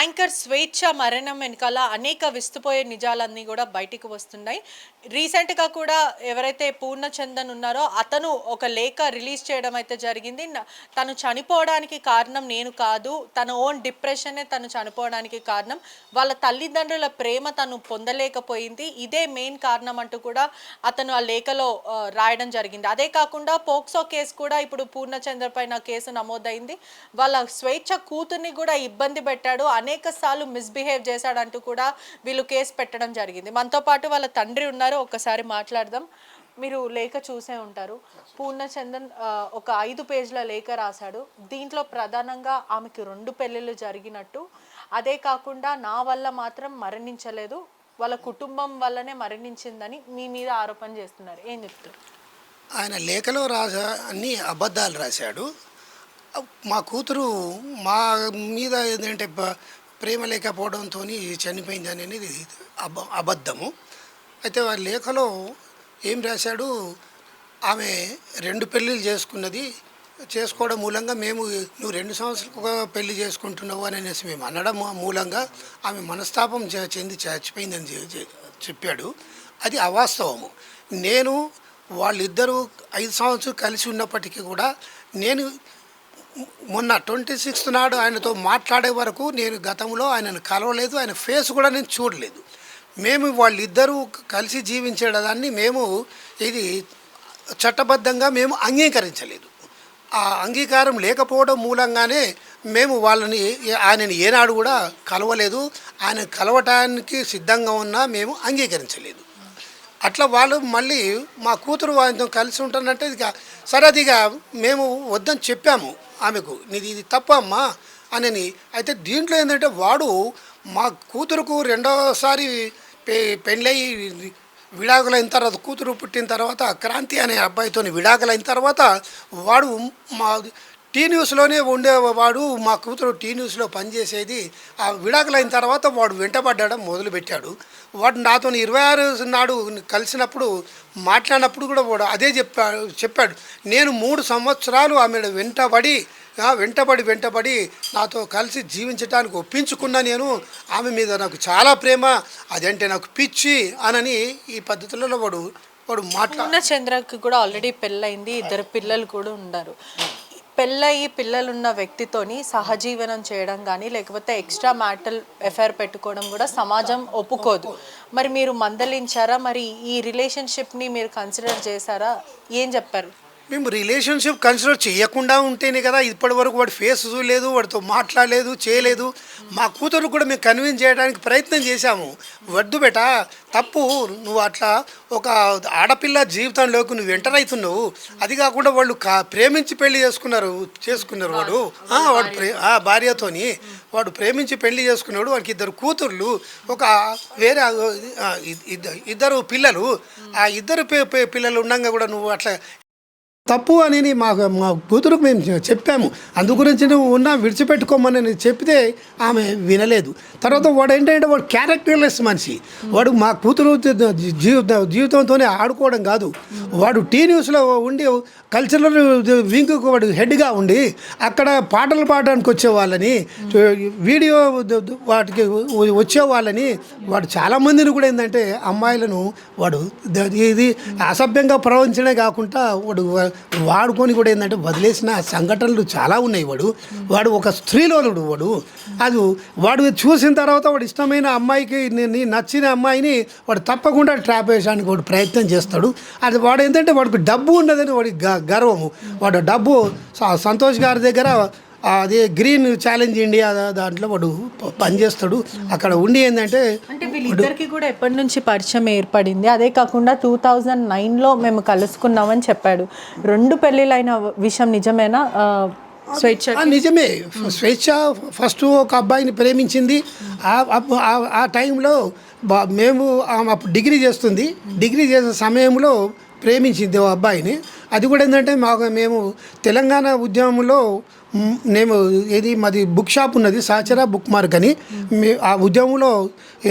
Anchor స్వేచ్ఛ మరణం వెనకాల అనేక విస్తుపోయే నిజాలన్నీ కూడా బయటికి వస్తున్నాయి. రీసెంట్గా కూడా ఎవరైతే పూర్ణచందన్ ఉన్నారో అతను ఒక లేఖ రిలీజ్ చేయడం అయితే జరిగింది. తను చనిపోవడానికి కారణం నేను కాదు, తన ఓన్ డిప్రెషనే తను చనిపోవడానికి కారణం, వాళ్ళ తల్లిదండ్రుల ప్రేమ తను పొందలేకపోయింది, ఇదే మెయిన్ కారణం అంటూ కూడా అతను ఆ లేఖలో రాయడం జరిగింది. అదే కాకుండా పోక్సో కేసు కూడా ఇప్పుడు పూర్ణచంద్ర పైన కేసు నమోదైంది. వాళ్ళ స్వేచ్ఛ కూతుర్ని కూడా ఇబ్బంది పెట్టాడు, అనేక సార్లు మిస్బిహేవ్ చేశాడంటూ కూడా వీళ్ళు కేసు పెట్టడం జరిగింది. మనతో పాటు వాళ్ళ తండ్రి ఉన్నారు, ఒక్కసారి మాట్లాడదాం. మీరు లేఖ చూసే ఉంటారు. పూర్ణచందన్ ఒక 5 పేజీల లేఖ రాశాడు. దీంట్లో ప్రధానంగా ఆమెకి 2 పెళ్ళిళ్ళు జరిగినట్టు, అదే కాకుండా నా వల్ల మాత్రం మరణించలేదు, వాళ్ళ కుటుంబం వల్లనే మరణించిందని మీ మీద ఆరోపణ చేస్తున్నారు. ఏం చెప్తారు? ఆయన లేఖలో అన్ని అబద్ధాలు రాశాడు. మా కూతురు మా మీద ఏంటంటే ప్రేమ లేకపోవడంతో చనిపోయింది అనేది అబద్ధము. అయితే ఆ లేఖలో ఏం రాశాడు, ఆమె 2 పెళ్ళిళ్ళు చేసుకోవడం మూలంగా మేము నువ్వు 2 సంవత్సరాలకు ఒక పెళ్లి చేసుకుంటున్నావు అని అనేసి మేము అనడం మూలంగా ఆమె మనస్తాపం చెంది చచ్చిపోయిందని చెప్పాడు. అది అవాస్తవము. నేను వాళ్ళిద్దరూ 5 సంవత్సరాలు కలిసి ఉన్నప్పటికీ కూడా నేను మొన్న 26th నాడు ఆయనతో మాట్లాడే వరకు నేను గతంలో ఆయనను కలవలేదు, ఆయన ఫేస్ కూడా నేను చూడలేదు. మేము వాళ్ళిద్దరూ కలిసి జీవించేదాన్ని మేము ఇది చట్టబద్ధంగా మేము అంగీకరించలేదు. ఆ అంగీకారం లేకపోవడం మూలంగానే మేము ఆయనని ఏనాడు కూడా కలవలేదు, ఆయన కలవటానికి సిద్ధంగా ఉన్నా మేము అంగీకరించలేదు. అట్లా వాళ్ళు మళ్ళీ మా కూతురు ఆయనతో కలిసి ఉంటానంటే ఇక సరే అది మేము వద్దని చెప్పాము ఆమెకు, ఇది తప్పమ్మా అని. అయితే దీంట్లో ఏంటంటే వాడు మా కూతురుకు రెండోసారి పెళ్ళయి విడాకులైన తర్వాత, కూతురు పుట్టిన తర్వాత క్రాంతి అనే అబ్బాయితో విడాకులైన తర్వాత వాడు మా టీ న్యూస్లోనే ఉండేవాడు. మా కూతురు టీ న్యూస్లో పనిచేసేది. ఆ విడాకులైన తర్వాత వాడు వెంటబడ్డం మొదలుపెట్టాడు. వాడు నాతో 26 నాడు కలిసినప్పుడు మాట్లాడినప్పుడు కూడా వాడు అదే చెప్పాడు. నేను 3 సంవత్సరాలు ఆమె వెంటబడి నాతో కలిసి జీవించడానికి ఒప్పించుకున్నా. నేను ఆమె మీద నాకు చాలా ప్రేమ, అదంటే నాకు పిచ్చి అనని ఈ పద్ధతులలో వాడు పూర్ణచంద్రకి కూడా ఆల్రెడీ పెళ్ళయింది, 2 పిల్లలు కూడా ఉన్నారు. పెళ్ళయి పిల్లలున్న వ్యక్తితోని సహజీవనం చేయడం కానీ లేకపోతే ఎక్స్ట్రా మ్యాటల్ ఎఫైర్ పెట్టుకోవడం కూడా సమాజం ఒప్పుకోదు. మరి మీరు మందలించారా? మరి ఈ రిలేషన్షిప్ని మీరు కన్సిడర్ చేశారా? ఏం చెప్పారు? మేము రిలేషన్షిప్ కన్సిడర్ చేయకుండా ఉంటేనే కదా ఇప్పటి వరకు వాడు ఫేస్ చూడలేదు, వాడితో మాట్లాడలేదు, చేయలేదు. మా కూతురు కూడా మేము కన్విన్స్ చేయడానికి ప్రయత్నం చేశాము. వద్దు బేట, తప్పు, నువ్వు అట్లా ఒక ఆడపిల్ల జీవితంలోకి నువ్వు ఎంటర్ అవుతున్నావు. అది కాకుండా వాళ్ళు ప్రేమించి పెళ్లి చేసుకున్నారు వాడు భార్యతోని వాడు ప్రేమించి పెళ్లి చేసుకున్నాడు. వాడికి 2 కూతుర్లు, ఒక వేరే 2 పిల్లలు. ఆ 2 పిల్లలు ఉండగా కూడా నువ్వు అట్లా తప్పు అని మా కూతురుకు మేము చెప్పాము. అందు గురించి నువ్వు విడిచిపెట్టుకోమని చెప్తే ఆమె వినలేదు. తర్వాత వాడు ఏంటంటే వాడు క్యారెక్టర్లెస్ మనిషి. వాడు మా కూతురు జీవితంతోనే ఆడుకోవడం కాదు, వాడు టీ న్యూస్లో ఉండి కల్చరల్ వింగ్కు వాడు హెడ్గా ఉండి అక్కడ పాటలు పాడడానికి వచ్చేవాళ్ళని, వీడియో వాటికి వచ్చేవాళ్ళని, వాడు చాలామందిని కూడా ఏంటంటే అమ్మాయిలను వాడు ఇది అసభ్యంగా ప్రవర్తించడమే కాకుండా వాడుకొని కూడా ఏంటంటే వదిలేసిన సంఘటనలు చాలా ఉన్నాయి. వాడు ఒక స్త్రీలోనుడు. వాడు చూసిన తర్వాత వాడు ఇష్టమైన అమ్మాయికి, నచ్చిన అమ్మాయిని వాడు తప్పకుండా ట్రాప్ వేయడానికి వాడు ప్రయత్నం చేస్తాడు. అది వాడు ఏంటంటే వాడికి డబ్బు ఉన్నదని వాడి గర్వము. వాడు డబ్బు సంతోష్ గారి దగ్గర అదే గ్రీన్ ఛాలెంజ్ ఇండియా దాంట్లో వాడు పనిచేస్తాడు. అక్కడ ఉండి ఏంటంటే వీళ్ళిద్దరికి కూడా ఎప్పటి నుంచి పరిచయం ఏర్పడింది? అదే కాకుండా 2009లో మేము కలుసుకున్నామని చెప్పాడు. 2 పెళ్ళిళ్ళైన విషయం నిజమేనా? నిజమే. స్వేచ్ఛ ఫస్ట్ ఒక అబ్బాయిని ప్రేమించింది. ఆ టైంలో మేము అప్పుడు డిగ్రీ చేస్తుంది. డిగ్రీ చేసే సమయంలో ప్రేమించింది ఓ అబ్బాయిని. అది కూడా ఏంటంటే మేము తెలంగాణ ఉద్యమంలో మేము ఏది మాది బుక్ షాప్ ఉన్నది సాచరా బుక్ మార్క్ అని ఆ ఉద్యమంలో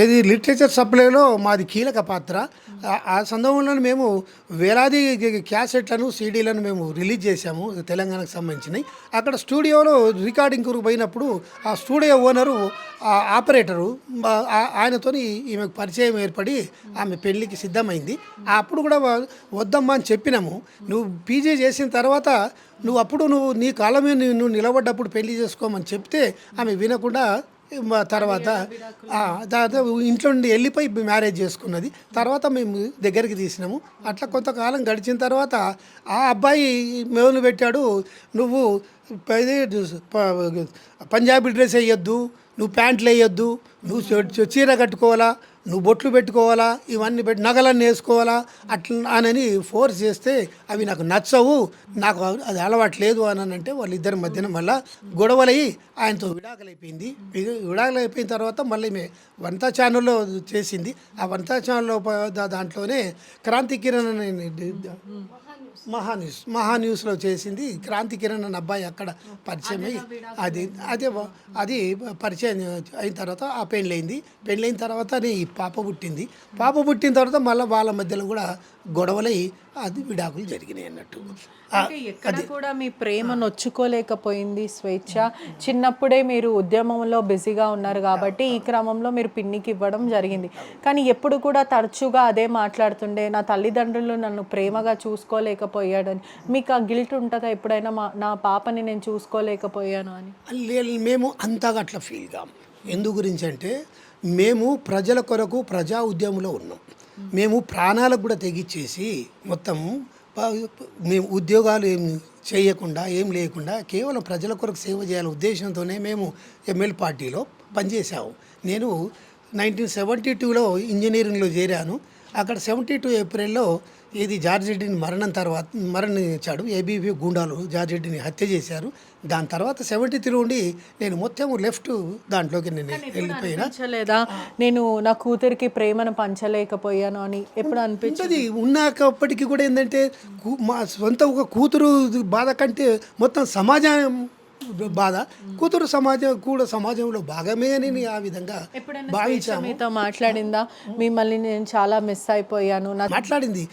ఏది లిటరేచర్ సప్లైలో మాది కీలక పాత్ర. ఆ సందర్భంలో మేము వేలాది క్యాసెట్లను సీడీలను మేము రిలీజ్ చేశాము తెలంగాణకు సంబంధించినవి. అక్కడ స్టూడియోలో రికార్డింగ్కు పోయినప్పుడు ఆ స్టూడియో ఓనరు ఆపరేటరు ఆయనతో ఈమెకు పరిచయం ఏర్పడి ఆమె పెళ్ళికి సిద్ధమైంది. అప్పుడు కూడా వద్దమ్మా అని చెప్పినాము. నువ్వు పీజీ చేసిన తర్వాత నువ్వు నీ కాలం మీద నువ్వు నిలబడ్డప్పుడు పెళ్లి చేసుకోమని చెప్తే ఆమె వినకుండా తర్వాత ఇంట్లో నుండి వెళ్ళిపోయి మ్యారేజ్ చేసుకున్నది. తర్వాత మేము దగ్గరికి తీసినాము. అట్లా కొంతకాలం గడిచిన తర్వాత ఆ అబ్బాయి మెవులు పెట్టాడు, నువ్వు పంజాబీ డ్రెస్ వేయొద్దు, నువ్వు ప్యాంట్లు వేయొద్దు, నువ్వు చీర కట్టుకోవాలా, నువ్వు బొట్లు పెట్టుకోవాలా, ఇవన్నీ నగలన్నీ వేసుకోవాలా అట్లా అని ఫోర్స్ చేస్తే అవి నాకు నచ్చవు, నాకు అది అలవాటు లేదు అని అంటే వాళ్ళిద్దరి మధ్యన మళ్ళీ గొడవలయ్యి ఆయనతో విడాకులైపోయింది. విడాకులైపోయిన తర్వాత మళ్ళీ వనితా ఛానల్లో చేసింది. ఆ వనితా ఛానల్లో దాంట్లోనే క్రాంతి కిరణ్ మహాన్యూస్లో చేసింది. క్రాంతి కిరణ్ అన్న అబ్బాయి అక్కడ పరిచయం అయ్యి అది పరిచయం అయిన తర్వాత ఆ పెళ్ళైన తర్వాత ఈ పాప పుట్టిన తర్వాత మళ్ళీ వాళ్ళ మధ్యలో కూడా గొడవలై అది విడాకులు జరిగినాయి అన్నట్టు. ఎక్కడ కూడా మీ ప్రేమ నొచ్చుకోలేకపోయింది స్వేచ్ఛ. చిన్నప్పుడే మీరు ఉద్యమంలో బిజీగా ఉన్నారు కాబట్టి ఈ క్రమంలో మీరు పిన్నికి ఇవ్వడం జరిగింది. కానీ ఎప్పుడు కూడా తరచుగా అదే మాట్లాడుతుండే, నా తల్లిదండ్రులు నన్ను ప్రేమగా చూసుకోలేకపోయాడని. మీకు ఆ గిల్ట్ ఉంటుందా ఎప్పుడైనా నా పాపని నేను చూసుకోలేకపోయాను అని? మేము అంతగా అట్లా ఫీల్ కాము. ఎందు గురించి అంటే మేము ప్రజల కొరకు ప్రజా ఉద్యమంలో ఉన్నాం. మేము ప్రాణాలకు కూడా తెగిచ్చేసి మొత్తం మేము ఉద్యోగాలు ఏం చేయకుండా ఏం లేకుండా కేవలం ప్రజల కొరకు సేవ చేయాలనే ఉద్దేశంతోనే మేము ఎంఎల్ పార్టీలో పనిచేసాము. నేను 1972లో ఇంజనీరింగ్లో చేరాను. అక్కడ 72 ఏప్రిల్లో ఇది జార్జ్ రెడ్డిని మరణించాడు. ఏబీవీ గూండాలు జార్జ్ రెడ్డిని హత్య చేశారు. దాని తర్వాత 73 నుండి నేను మొత్తం లెఫ్ట్ దాంట్లోకి నేను వెళ్ళిపోయినా. నేను నా కూతురికి ప్రేమను పంచలేకపోయాను అని ఎప్పుడు అనిపించింది. ఉన్నప్పటికీ కూడా ఏంటంటే మా సొంత ఒక కూతురు బాధ కంటే మొత్తం సమాజం బాధ, కూతురు సమాజంలో భాగమే అని ఆ విధంగా భావించాము. మీతో మాట్లాడిందా? మిమ్మల్ని నేను చాలా మిస్ అయిపోయాను మాట్లాడింది.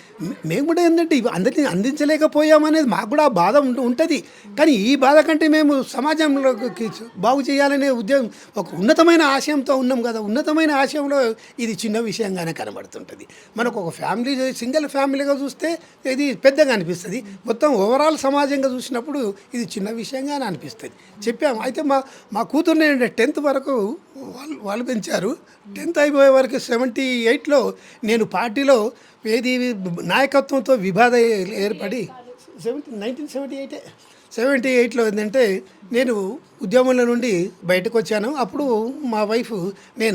మేము కూడా ఏంటంటే అందరినీ అందించలేకపోయామనేది మాకు కూడా ఆ బాధ ఉంటుంది. కానీ ఈ బాధ కంటే మేము సమాజంలోకి బాగు చేయాలనే ఉద్యోగం ఒక ఉన్నతమైన ఆశయంతో ఉన్నాం కదా. ఉన్నతమైన ఆశయంలో ఇది చిన్న విషయంగానే కనబడుతుంటుంది. మనకు ఒక ఫ్యామిలీ సింగిల్ ఫ్యామిలీగా చూస్తే ఇది పెద్దగా అనిపిస్తుంది. మొత్తం ఓవరాల్ సమాజంగా చూసినప్పుడు ఇది చిన్న విషయంగానే అనిపిస్తుంది. చెప్పాము. అయితే మా కూతుర్ని 10th వరకు వాళ్ళు పెంచారు. 10th అయిపోయే వరకు 78లో నేను పార్టీలో ఏది నాయకత్వంతో విభేద ఏర్పడి 1978లో ఏంటంటే నేను ఉద్యమంలో నుండి బయటకు వచ్చాను. అప్పుడు మా వైఫ్ నేను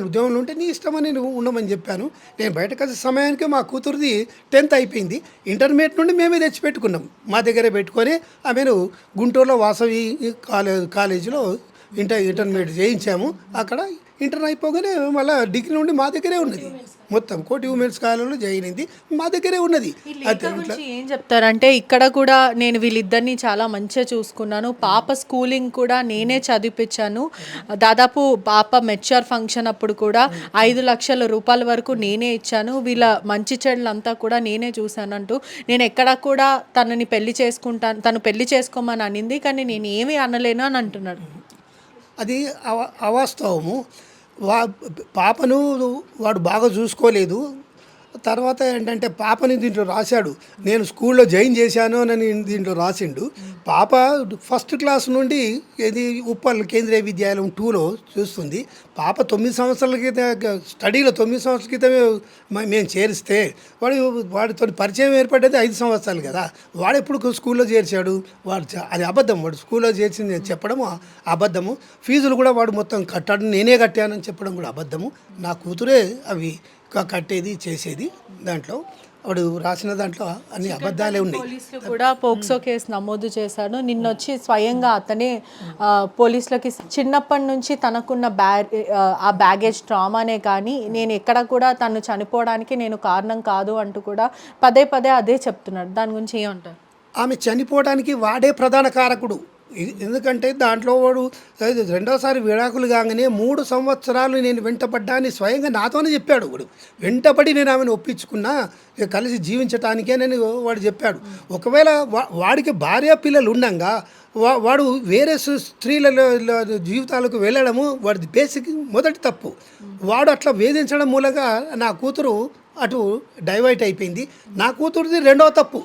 ఉద్యమంలో ఉంటే నీ ఇష్టమని నువ్వు ఉండమని చెప్పాను. నేను బయటకు వచ్చే సమయానికి మా కూతురుది 10th అయిపోయింది. ఇంటర్మీడియట్ నుండి మేమే తెచ్చిపెట్టుకున్నాం. మా దగ్గరే పెట్టుకొని ఆమెను గుంటూరులో వాసవి కాలేజీలో ఇంటర్మీడియట్ చేయించాము. అక్కడ ఇంటర్ అయిపోగానే మళ్ళీ డిగ్రీ నుండి మా దగ్గరే ఉన్నది. మొత్తం కోటి ఉమెన్స్ కాలేజీలో జాయిన్ అయింది, మా దగ్గరే ఉన్నది. ఏం చెప్తారంటే ఇక్కడ కూడా నేను వీళ్ళిద్దరిని చాలా మంచిగా చూసుకున్నాను. పాప స్కూలింగ్ కూడా నేనే చదివించాను. దాదాపు పాప మెచ్యూర్ ఫంక్షన్ అప్పుడు కూడా 5 లక్షల రూపాయల వరకు నేనే ఇచ్చాను. వీళ్ళ మంచి చెడులంతా కూడా నేనే చూశానంటూ నేను ఎక్కడ కూడా తనని తను పెళ్లి చేసుకోమని అనింది, కానీ నేను ఏమీ అనలేను అని అంటున్నాడు. అది అవాస్తవము. పాపను వాడు బాగా చూసుకోలేదు. తర్వాత ఏంటంటే పాపని దీంట్లో రాశాడు, నేను స్కూల్లో జాయిన్ చేశాను అని దీంట్లో రాసిండు. పాప 1st క్లాస్ నుండి ఇది ఉప్పల్ కేంద్రీయ విద్యాలయం 2లో చూస్తుంది. పాప 9 సంవత్సరాల క్రితం స్టడీలో 9 సంవత్సరాల క్రితమే మేము చేరిస్తే వాడితో పరిచయం ఏర్పడేది 5 సంవత్సరాలు కదా. వాడు ఎప్పుడు స్కూల్లో చేర్చాడు? అది అబద్ధం. వాడు స్కూల్లో చేర్చింది చెప్పడం అబద్ధము. ఫీజులు కూడా వాడు మొత్తం కట్టాడు, నేనే కట్టానని చెప్పడం కూడా అబద్ధము. నా కూతురే అవి కట్టేది చేసేది. దాంట్లో వాడు రాసిన దాంట్లో అన్ని అబద్ధాలే ఉన్నాయి. పోలీసులు కూడా పోక్సో కేసు నమోదు చేశాడు. నిన్నొచ్చి స్వయంగా అతనే పోలీసులకి చిన్నప్పటి నుంచి తనకున్న ఆ బ్యాగేజ్ ట్రామానే కానీ నేను ఎక్కడ కూడా తను చనిపోవడానికి నేను కారణం కాదు అంటూ కూడా పదే అదే చెప్తున్నాడు. దాని గురించి ఏమంటారు? ఆమె చనిపోవడానికి వాడే ప్రధాన కారకుడు. ఎందుకంటే దాంట్లో వాడు రెండోసారి విడాకులు కాగానే 3 సంవత్సరాలు నేను వెంటపడ్డా అని స్వయంగా నాతోనే చెప్పాడు. వాడు వెంటపడి నేను ఆమెను ఒప్పించుకున్నా ఇక కలిసి జీవించటానికేనని వాడు చెప్పాడు. ఒకవేళ వాడికి భార్య పిల్లలు ఉండంగా వాడు వేరే స్త్రీల జీవితాలకు వెళ్ళడము వాడి బేసిక్ మొదటి తప్పు. వాడు అట్లా వేధించడం మూలంగా నా కూతురు అటు డైవర్ట్ అయిపోయింది. నా కూతురుది రెండవ తప్పు.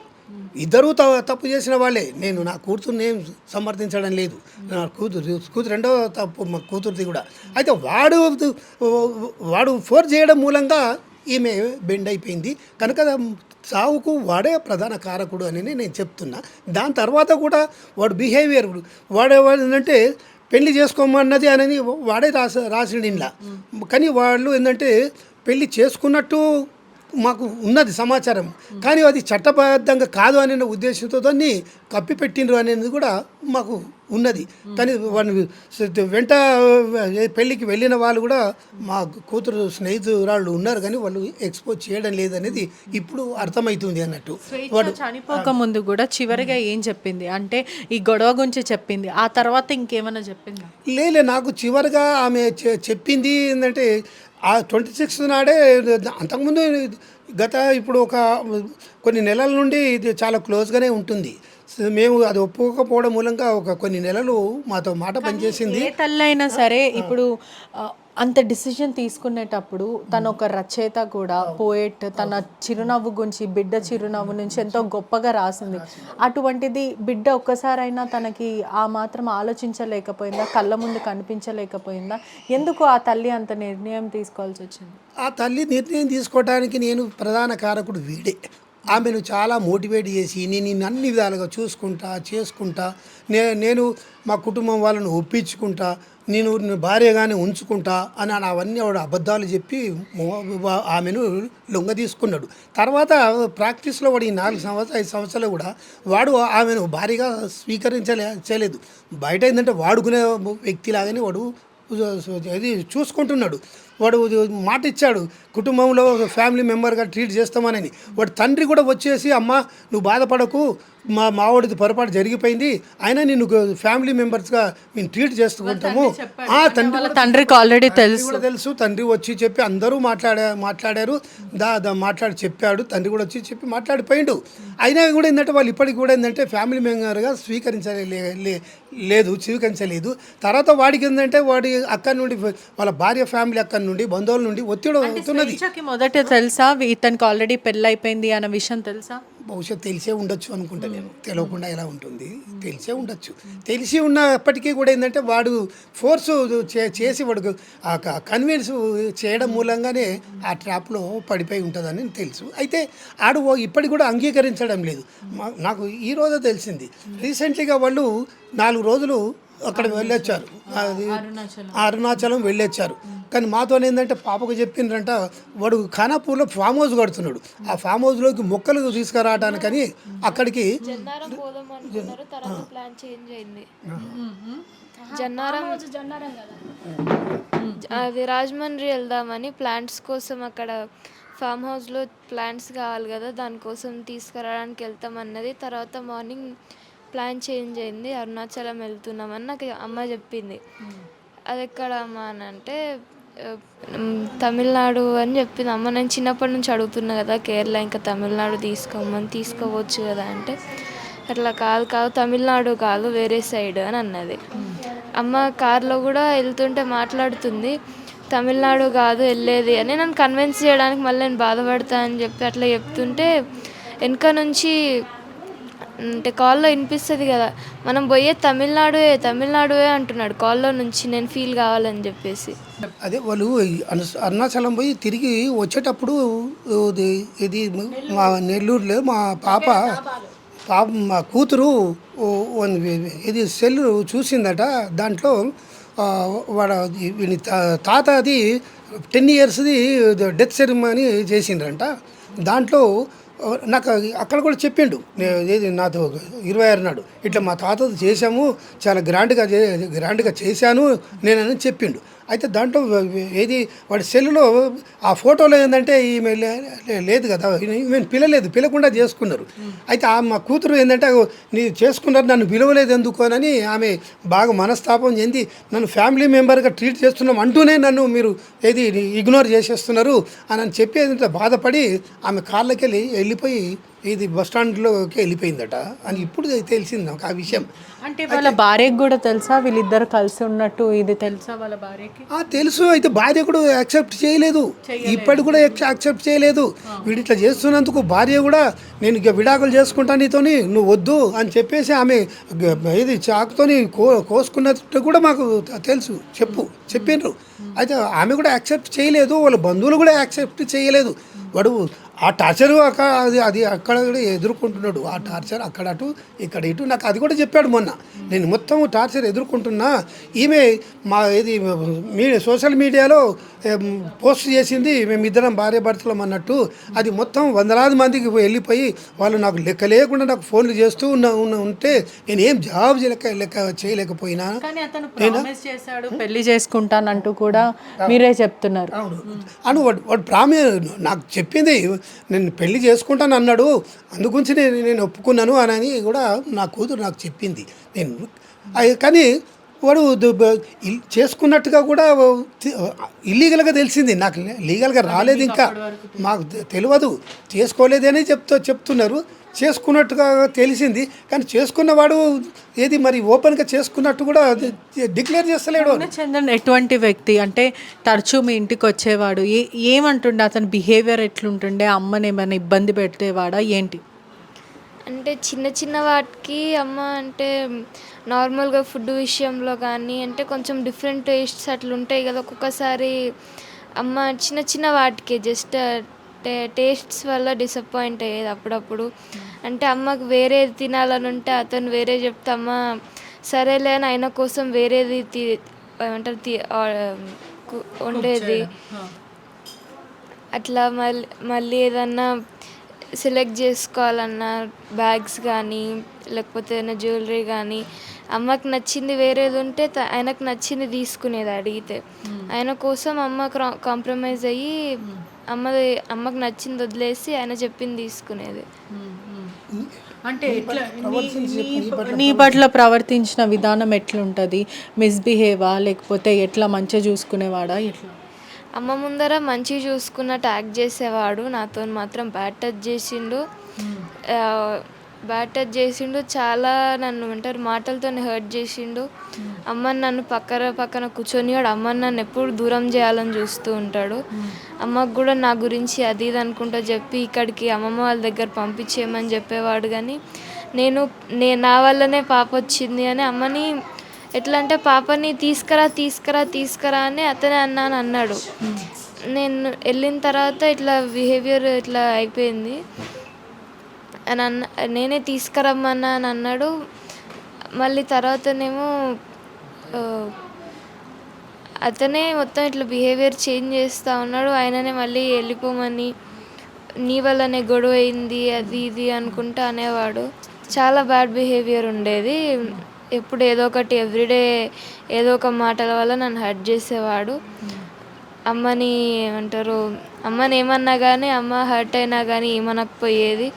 ఇద్దరూ తప్పు చేసిన వాళ్ళే. నేను నా కూతుర్ని ఏం సమర్థించడం లేదు. నా కూతురు రెండవ తప్పు మా కూతురుది కూడా. అయితే వాడు ఫోర్స్ చేయడం మూలంగా ఈమె బెండ్ అయిపోయింది. కనుక సావుకు వాడే ప్రధాన కారకుడు అని నేను చెప్తున్నా. దాని తర్వాత కూడా వాడు బిహేవియర్ వాడు ఏంటంటే పెళ్లి చేసుకోమన్నది అనేది వాడే రాసిండు ఇంట్లో. కానీ వాళ్ళు ఏంటంటే పెళ్లి చేసుకున్నట్టు మాకు ఉన్నది సమాచారం, కానీ అది చట్టబద్ధంగా కాదు అనే ఉద్దేశంతో దాన్ని కప్పిపెట్టిండ్రు అనేది కూడా మాకు ఉన్నది. కానీ వాళ్ళు వెంట పెళ్ళికి వెళ్ళిన వాళ్ళు కూడా మా కూతురు స్నేహితురాళ్ళు ఉన్నారు, కానీ వాళ్ళు ఎక్స్పోజ్ చేయడం లేదనేది ఇప్పుడు అర్థమవుతుంది అన్నట్టు. వాడు చనిపోక ముందు కూడా చివరిగా ఏం చెప్పింది అంటే ఈ గొడవ గురించి చెప్పింది, ఆ తర్వాత ఇంకేమైనా చెప్పింది? లేలే, నాకు చివరిగా ఆమె చెప్పింది ఏంటంటే ఆ 26 నాడే, అంతకుముందు ఇప్పుడు కొన్ని నెలల నుండి ఇది చాలా క్లోజ్గానే ఉంటుంది. మేము అది ఒప్పుకోకపోవడం మూలంగా కొన్ని నెలలు మాతో మాట పనిచేసింది. ఏ తల్లైనా సరే ఇప్పుడు అంత డిసిజన్ తీసుకునేటప్పుడు తను ఒక రచయిత కూడా, పోయెట్, తన చిరునవ్వు గురించి, బిడ్డ చిరునవ్వు నుంచి ఎంతో గొప్పగా రాసింది. అటువంటిది బిడ్డ ఒక్కసారైనా తనకి ఆ మాత్రం ఆలోచించలేకపోయిందా, కళ్ళ ముందు కనిపించలేకపోయిందా? ఎందుకు ఆ తల్లి అంత నిర్ణయం తీసుకోవాల్సి వచ్చింది? ఆ తల్లి నిర్ణయం తీసుకోవడానికి నేను ప్రధాన కారకుడు వీడే. ఆమెను చాలా మోటివేట్ చేసి నేను అన్ని విధాలుగా చేసుకుంటా, నేను మా కుటుంబం వాళ్ళను ఒప్పించుకుంటా, నేను భార్యగానే ఉంచుకుంటా అని అవన్నీ ఆవిడ అబద్ధాలు చెప్పి ఆమెను లొంగ తీసుకున్నాడు. తర్వాత ప్రాక్టీస్లో వాడు ఈ 4-5 సంవత్సరాలు కూడా వాడు ఆమెను భారీగా స్వీకరించలేదు. బయట ఏంటంటే వాడుకునే వ్యక్తిలాగానే వాడు అది చూసుకుంటున్నాడు. వాడు మాట ఇచ్చాడు, కుటుంబంలో ఫ్యామిలీ మెంబర్గా ట్రీట్ చేస్తామని. వాడు తండ్రి కూడా వచ్చేసి, అమ్మ నువ్వు బాధపడకు, మావాడిది పొరపాటు జరిగిపోయింది, అయినా నేను ఫ్యామిలీ మెంబర్స్గా మేము ట్రీట్ చేసుకుంటాము. తండ్రికి ఆల్రెడీ తెలుసు. తండ్రి వచ్చి చెప్పి అందరూ మాట్లాడారు, మాట్లాడి చెప్పాడు. తండ్రి కూడా వచ్చి చెప్పి మాట్లాడిపోయిండు. అయినా కూడా ఏంటంటే వాళ్ళు ఇప్పటికి కూడా ఏంటంటే ఫ్యామిలీ మెంబర్గా స్వీకరించలేదు. తర్వాత వాడికి ఏంటంటే వాడి అక్కడి నుండి, వాళ్ళ భార్య ఫ్యామిలీ అక్కడి నుండి, బంధువుల నుండి ఒత్తిడి అవుతున్నది. మొదట తెలుసా ఇతనికి ఆల్రెడీ పెళ్ళి అయిపోయింది అన్న విషయం తెలుసా? బహుశా తెలిసే ఉండొచ్చు అనుకుంటా నేను. తెలియకుండా ఎలా ఉంటుంది, తెలిసే ఉండొచ్చు. తెలిసి ఉన్నప్పటికీ కూడా ఏంటంటే వాడు ఫోర్స్ చేసి వాడు కన్విన్స్ చేయడం మూలంగానే ఆ ట్రాప్లో పడిపోయి ఉంటుందని తెలుసు. అయితే ఆడు ఇప్పటికి కూడా అంగీకరించడం లేదు. నాకు ఈరోజు తెలిసింది, రీసెంట్లీగా వాళ్ళు 4 రోజులు అక్కడ వెళ్ళొచ్చారు, అరుణాచలం వెళ్ళొచ్చారు. కానీ మాతో ఏంటంటే పాపకు చెప్పిండ్రంట, వాడు ఖానాపూర్లో ఫామ్ హౌస్ కడుతున్నాడు. ఆ ఫామ్ హౌస్లోకి మొక్కలు తీసుకురావడానికని అక్కడికి అది రాజమండ్రి వెళ్దామని ప్లాంట్స్ కోసం అక్కడ ఫామ్ హౌస్లో ప్లాంట్స్ కావాలి కదా, దానికోసం తీసుకురావడానికి వెళ్తామన్నది. తర్వాత మార్నింగ్ ప్లాన్ చేంజ్ అయింది, అరుణాచలం వెళ్తున్నామని నాకు అమ్మ చెప్పింది. అది ఎక్కడ అమ్మ అని అంటే తమిళనాడు అని చెప్పింది అమ్మ. నేను చిన్నప్పటి నుంచి అడుగుతున్నా కదా కేరళ ఇంకా తమిళనాడు తీసుకోవచ్చు కదా అంటే, అట్లా కాదు తమిళనాడు కాదు, వేరే సైడ్ అని అన్నది అమ్మ. కార్లో కూడా వెళ్తుంటే మాట్లాడుతుంది, తమిళనాడు కాదు వెళ్ళేది అని. నన్ను కన్విన్స్ చేయడానికి మళ్ళీ నేను బాధపడతా అని చెప్పి అట్లా చెప్తుంటే వెనక నుంచి అంటే కాల్లో వినిపిస్తుంది కదా, మనం పోయే తమిళనాడువే అంటున్నాడు కాల్లో నుంచి, నేను ఫీల్ కావాలని చెప్పేసి. అదే వాళ్ళు అరుణాచలం పోయి తిరిగి వచ్చేటప్పుడు ఇది మా నెల్లూరులో మా కూతురు ఇది సెల్ చూసిందట. దాంట్లో వాడి తాత అది 10 yearsది డెత్ సెరమనీ చేసిండ్రంట. దాంట్లో నాకు అక్కడ కూడా చెప్పిండు ఏది నాతో 26 నాడు ఇట్లా మా తాతది చేశాము, చాలా గ్రాండ్గా చేశాను నేనని చెప్పిండు. అయితే దాంట్లో ఏది వాడి సెల్లులో ఆ ఫోటోలో ఏంటంటే ఈమె లేదు కదా, ఈమెను పిలకుండా చేసుకున్నారు. అయితే మా కూతురు ఏంటంటే నీ చేసుకున్నారు నన్ను పిలవలేదు ఎందుకు అని ఆమె బాగా మనస్తాపం చెంది నన్ను ఫ్యామిలీ మెంబర్గా ట్రీట్ చేస్తున్నాం అంటూనే నన్ను మీరు ఏది ఇగ్నోర్ చేసేస్తున్నారు అని చెప్పి ఏంటంటే బాధపడి ఆమె కాళ్ళకి వెళ్ళిపోయి ఇది బస్ స్టాండ్లోకి వెళ్ళిపోయిందట అని ఇప్పుడు తెలిసింది నాకు ఆ విషయం. అంటే వాళ్ళ భార్యకి కూడా తెలుసా వీళ్ళిద్దరు కలిసి ఉన్నట్టు? ఇది తెలుసా వాళ్ళ భార్యకి? తెలుసు. అయితే భార్య కూడా యాక్సెప్ట్ చేయలేదు, ఇప్పటికి కూడా యాక్సెప్ట్ చేయలేదు. వీడు ఇట్లా చేస్తున్నందుకు భార్య కూడా నేను ఇక విడాకులు చేసుకుంటా నీతోని, నువ్వు వద్దు అని చెప్పేసి ఆమె ఇది చాకుతోని కోసుకున్నట్టు కూడా మాకు తెలుసు, చెప్పిండ్రు. అయితే ఆమె కూడా యాక్సెప్ట్ చేయలేదు, వాళ్ళ బంధువులు కూడా యాక్సెప్ట్ చేయలేదు. వాడు ఆ టార్చరు అది అక్కడ కూడా ఎదుర్కొంటున్నాడు. ఆ టార్చర్ అక్కడ అటు ఇక్కడ ఇటు నాకు అది కూడా చెప్పాడు మొన్న. నేను మొత్తం టార్చర్ ఎదుర్కొంటున్నా, ఈమె మా ఇది సోషల్ మీడియాలో పోస్ట్ చేసింది మేమిద్దరం భార్య భర్తలం అన్నట్టు, అది మొత్తం వందలాది మందికి వెళ్ళిపోయి వాళ్ళు నాకు లెక్క లేకుండా నాకు ఫోన్లు చేస్తూ ఉంటే నేను ఏం జవాబు చేయలేకపోయినా. పెళ్లి చేసుకుంటానంటూ కూడా మీరే చెప్తున్నారు. అవును, వాడు నాకు చెప్పింది నేను పెళ్లి చేసుకుంటాను అన్నాడు, అందుగురించి నేను ఒప్పుకున్నాను అని కూడా నా కూతురు నాకు చెప్పింది. కానీ వాడు చేసుకున్నట్టుగా కూడా ఇల్లీగల్గా తెలిసింది, నాకు లీగల్గా రాలేదు, ఇంకా మాకు తెలియదు, చేసుకోలేదని చెప్తున్నారు. చేసుకున్నట్టుగా తెలిసింది, కానీ చేసుకున్నవాడు ఏది మరి ఓపెన్గా చేసుకున్నట్టు కూడా డిక్లేర్ చేస్తలేడు. చందన్ ఎటువంటి వ్యక్తి అంటే తరచూ మీ ఇంటికి వచ్చేవాడు, ఏమంటుండే అతని బిహేవియర్ ఎట్లుంటుండే? అమ్మని ఏమైనా ఇబ్బంది పెట్టేవాడా ఏంటి? అంటే చిన్న చిన్న వాటికి అమ్మ అంటే నార్మల్గా ఫుడ్ విషయంలో కానీ అంటే కొంచెం డిఫరెంట్ టేస్ట్స్ అట్లా ఉంటాయి కదా, ఒక్కొక్కసారి అమ్మ చిన్న చిన్న వాటికి జస్ట్ టేస్ట్స్ వల్ల డిసప్పాయింట్ అయ్యేది అప్పుడప్పుడు. అంటే అమ్మకు వేరేది తినాలని ఉంటే అతను వేరే చెప్తే అమ్మ సరేలే అని ఆయన కోసం వేరేది వండేది. అట్లా మళ్ళీ ఏదన్నా సెలెక్ట్ చేసుకోవాలన్నా బ్యాగ్స్ కానీ లేకపోతే ఏదైనా జ్యువెలరీ కానీ అమ్మకు నచ్చింది వేరేది ఉంటే ఆయనకు నచ్చింది తీసుకునేది అడిగితే. ఆయన కోసం అమ్మ కాంప్రమైజ్ అయ్యి అమ్మకు నచ్చింది వదిలేసి ఆయన చెప్పింది తీసుకునేది. అంటే నీ పట్ల ప్రవర్తించిన విధానం ఎట్లుంటుంది? మిస్బిహేవా లేకపోతే ఎట్లా మంచిగా చూసుకునేవాడా ఎట్లా? అమ్మ ముందర మంచిగా చూసుకున్నట్టు యాక్ట్ చేసేవాడు, నాతో మాత్రం బ్యాడ్ టచ్ చేసిండు, చాలా నన్ను మాటలతో హర్ట్ చేసిండు. అమ్మని నన్ను పక్కన కూర్చొని అమ్మని నన్ను ఎప్పుడు దూరం చేయాలని చూస్తూ ఉంటాడు. అమ్మకు కూడా నా గురించి అది ఇది అనుకుంటా చెప్పి ఇక్కడికి అమ్మమ్మ వాళ్ళ దగ్గర పంపించేయమని చెప్పేవాడు. కానీ నా వల్లనే పాప వచ్చింది అని అమ్మని ఎట్లా అంటే పాపని తీసుకురా అని అతనే అన్నాడు. నేను వెళ్ళిన తర్వాత ఇట్లా బిహేవియర్ ఇట్లా అయిపోయింది అని నేనే తీసుకురమ్మన్నా అని అన్నాడు. మళ్ళీ తర్వాతనేమో అతనే మొత్తం ఇట్లా బిహేవియర్ చేంజ్ చేస్తూ ఉన్నాడు. ఆయననే మళ్ళీ వెళ్ళిపోమని, నీ వల్లనే గొడవ అయింది అది ఇది అనుకుంటా అనేవాడు. చాలా బ్యాడ్ బిహేవియర్ ఉండేది. ఎప్పుడు ఏదో ఒకటి ఎవ్రీడే ఏదో ఒక మాటల వల్ల నన్ను హర్ట్ చేసేవాడు. అమ్మని ఏమన్నా కానీ అమ్మ హర్ట్ అయినా కానీ ఏమనకపోయేది.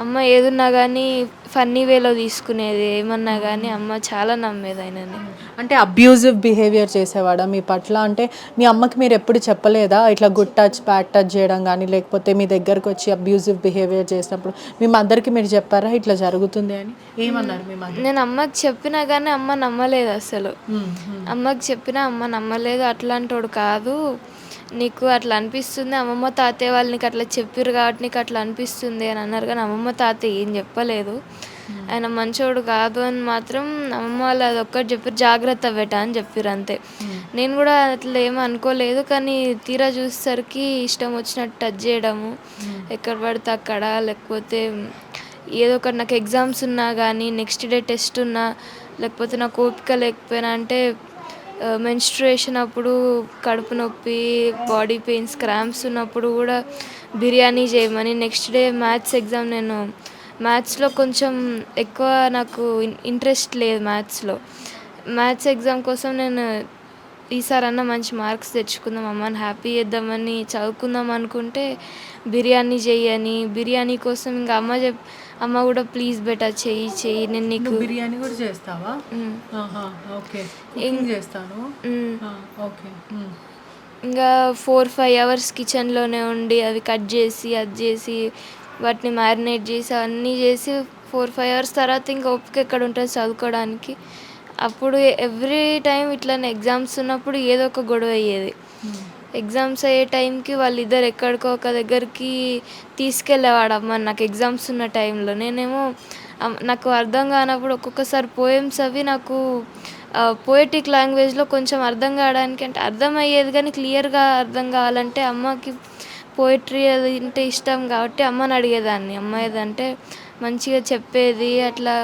అమ్మ ఏదున్నా కానీ ఫన్నీ వేలో తీసుకునేది, ఏమన్నా కానీ అమ్మ చాలా నమ్మేది ఆయనని. అంటే అబ్యూజివ్ బిహేవియర్ చేసేవాడా మీ పట్ల? అంటే మీ అమ్మకి మీరు ఎప్పుడు చెప్పలేదా ఇట్లా గుడ్ టచ్ బ్యాడ్ టచ్ చేయడం కానీ, లేకపోతే మీ దగ్గరకు వచ్చి అబ్యూజివ్ బిహేవియర్ చేసినప్పుడు మీ మదర్కి మీరు చెప్పారా ఇట్లా జరుగుతుంది అని? ఏమన్నారు మీ మదర్? నేను అమ్మకి చెప్పినా కానీ అమ్మ నమ్మలేదు అసలు. అమ్మకి చెప్పినా అమ్మ నమ్మలేదు. అట్లాంటోడు కాదు, నీకు అట్లా అనిపిస్తుంది, అమ్మమ్మ తాతయ్య వాళ్ళు నీకు అట్లా చెప్పారు కాబట్టి నీకు అట్లా అనిపిస్తుంది అని అన్నారు. కానీ అమ్మమ్మ తాతయ్య ఏం చెప్పలేదు. ఆయన మంచోడు కాదు అని మాత్రం అమ్మమ్మ వాళ్ళు అదొక్కటి చెప్పారు, జాగ్రత్త బెట అని చెప్పారు అంతే. నేను కూడా అట్లా ఏమీ అనుకోలేదు. కానీ తీరా చూసేసరికి ఇష్టం వచ్చినట్టు టచ్ చేయడము ఎక్కడ పడితే అక్కడ, లేకపోతే ఏదో ఒకటి నాకు ఎగ్జామ్స్ ఉన్నా కానీ నెక్స్ట్ డే టెస్ట్ ఉన్నా, లేకపోతే నాకు ఓపిక లేకపోయినా అంటే మెన్స్ట్రుయేషన్ అప్పుడు కడుపు నొప్పి, బాడీ పెయిన్స్, క్రాంప్స్ ఉన్నప్పుడు కూడా బిర్యానీ చేయమని. నెక్స్ట్ డే మ్యాథ్స్ ఎగ్జామ్, నేను మ్యాథ్స్లో కొంచెం ఎక్కువ నాకు ఇంట్రెస్ట్ లేదు. మ్యాథ్స్ ఎగ్జామ్ కోసం నేను ఈసారన్నా మంచి మార్క్స్ తెచ్చుకుందాం, అమ్మని హ్యాపీ చేద్దామని చదువుకుందాం అనుకుంటే బిర్యానీ చెయ్యని. బిర్యానీ కోసం ఇంకా అమ్మ కూడా ప్లీజ్ బెటా చెయ్యి నేను నీకు బిర్యానీ కూడా చేస్తావా? ఓకే, కుకింగ్ చేస్తాను. ఓకే. ఇంకా 4-5 అవర్స్ కిచెన్లోనే ఉండి అవి కట్ చేసి అది చేసి వాటిని మ్యారినేట్ చేసి అవన్నీ చేసి 4-5 అవర్స్ తర్వాత ఇంకా ఓపిక ఎక్కడ ఉంటుంది చదువుకోవడానికి. అప్పుడు ఎవ్రీ టైం ఇట్లనే ఎగ్జామ్స్ ఉన్నప్పుడు ఏదో ఒక గొడవ అయ్యేది. ఎగ్జామ్స్ అయ్యే టైంకి వాళ్ళిద్దరు ఎక్కడికో ఒక దగ్గరికి తీసుకెళ్ళేవాడు అమ్మ నాకు ఎగ్జామ్స్ ఉన్న టైంలో. నేనేమో నాకు అర్థం కానప్పుడు ఒక్కొక్కసారి పోయమ్స్ అవి నాకు పోయటిక్ లాంగ్వేజ్లో కొంచెం అర్థం కావడానికి, అంటే అర్థమయ్యేది కానీ క్లియర్గా అర్థం కావాలంటే అమ్మకి పోయిటరీ అది అంటే ఇష్టం కాబట్టి అమ్మని అడిగేదాన్ని. అమ్మ ఏదంటే మంచిగా చెప్పేది, అట్లా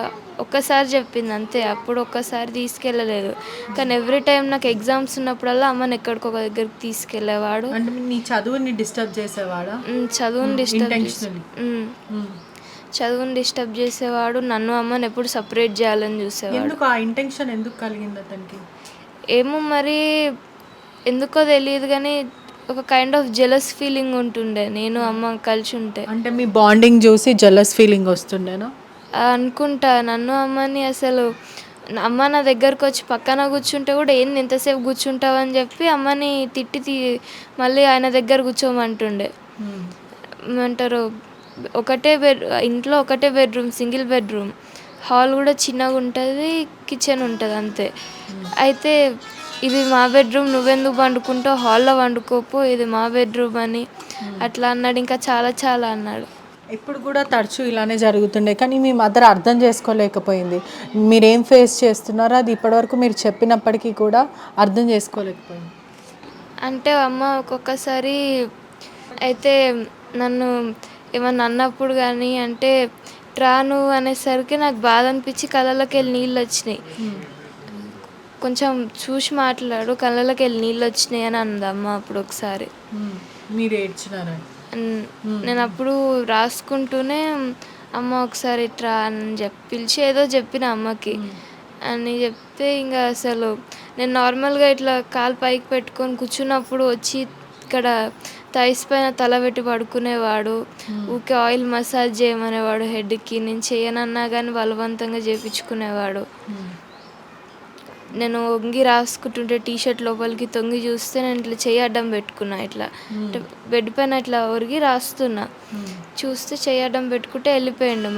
ఒక్కసారి చెప్పింది అంతే. అప్పుడు ఒక్కసారి తీసుకెళ్ళలేదు, కానీ ఎవ్రీ టైం నాకు ఎగ్జామ్స్ ఉన్నప్పుడల్లా అమ్మని ఎక్కడికో ఒక దగ్గరికి తీసుకెళ్ళేవాడు. అంటే నీ చదువుని డిస్టర్బ్ చేసేవాడా? చదువుని డిస్టర్బ్ చేసేవాడు. నన్ను అమ్మని ఎప్పుడు సపరేట్ చేయాలని చూసేవాడు. ఎందుకు ఆ ఇంటెన్షన్ ఎందుకు కలిగింది అతనికి? ఏమో మరి ఎందుకో తెలియదు కానీ ఒక కైండ్ ఆఫ్ జెలస్ ఫీలింగ్ ఉంటుండే నేను అమ్మ కలిసి ఉంటే. అంటే మీ బాండింగ్ చూసి జెలస్ ఫీలింగ్ వస్తుండేనా అనుకుంటా. నన్ను అమ్మని అసలు అమ్మ నా దగ్గరకు వచ్చి పక్కన కూర్చుంటే కూడా ఏంది ఎంతసేపు కూర్చుంటావు అని చెప్పి అమ్మని తిట్టి మళ్ళీ ఆయన దగ్గర కూర్చోమంటుండే. ఏమంటారు, ఇంట్లో ఒకటే బెడ్రూమ్, సింగిల్ బెడ్రూమ్, హాల్ కూడా చిన్నగా ఉంటుంది, కిచెన్ ఉంటుంది అంతే. అయితే ఇది మా బెడ్రూమ్, నువ్వెందుకు వండుకుంటావు, హాల్లో వండుకోపో, ఇది మా బెడ్రూమ్ అని అట్లా అన్నాడు. ఇంకా చాలా చాలా అన్నాడు. ఇప్పుడు కూడా తరచూ ఇలానే జరుగుతుండే, కానీ మీ మదర్ అర్థం చేసుకోలేకపోయింది. మీరేం ఫేస్ చేస్తున్నారో అది ఇప్పటివరకు మీరు చెప్పినప్పటికీ కూడా అర్థం చేసుకోలేకపోయింది. అంటే అమ్మ ఒక్కొక్కసారి అయితే నన్ను ఏమన్నా అన్నప్పుడు కానీ అంటే రాను అనేసరికి నాకు బాధ అనిపించి కళ్ళలోకి వెళ్ళి నీళ్ళు వచ్చినాయి. కొంచెం చూసి మాట్లాడు, కళ్ళలోకి వెళ్ళి నీళ్ళు వచ్చినాయి అని అంది అమ్మ అప్పుడు ఒకసారి. మీరు ఏడ్చినారా? నేను అప్పుడు రాసుకుంటూనే అమ్మ ఒకసారి ఇట్రా అని పిలిచి ఏదో చెప్పిన అమ్మకి అని చెప్తే ఇంకా అసలు నేను నార్మల్గా ఇట్లా కాలు పైకి పెట్టుకొని కూర్చున్నప్పుడు వచ్చి ఇక్కడ థైస్ పైన తల పెట్టి పడుకునేవాడు. ఊకే ఆయిల్ మసాజ్ చేయమనేవాడు హెడ్కి. నేను చేయనన్నా కానీ బలవంతంగా చేయించుకునేవాడు. నేను వంగి రాసుకుంటుంటే టీషర్ట్ లోపలికి తొంగి చూస్తే నేను ఇట్లా చెయ్యి అడ్డం పెట్టుకున్నా, ఇట్లా బెడ్ పైన ఇట్లా ఒరిగి రాస్తున్నా. చూస్తే చెయ్యి అడ్డం పెట్టుకుంటే వెళ్ళిపోయాడు.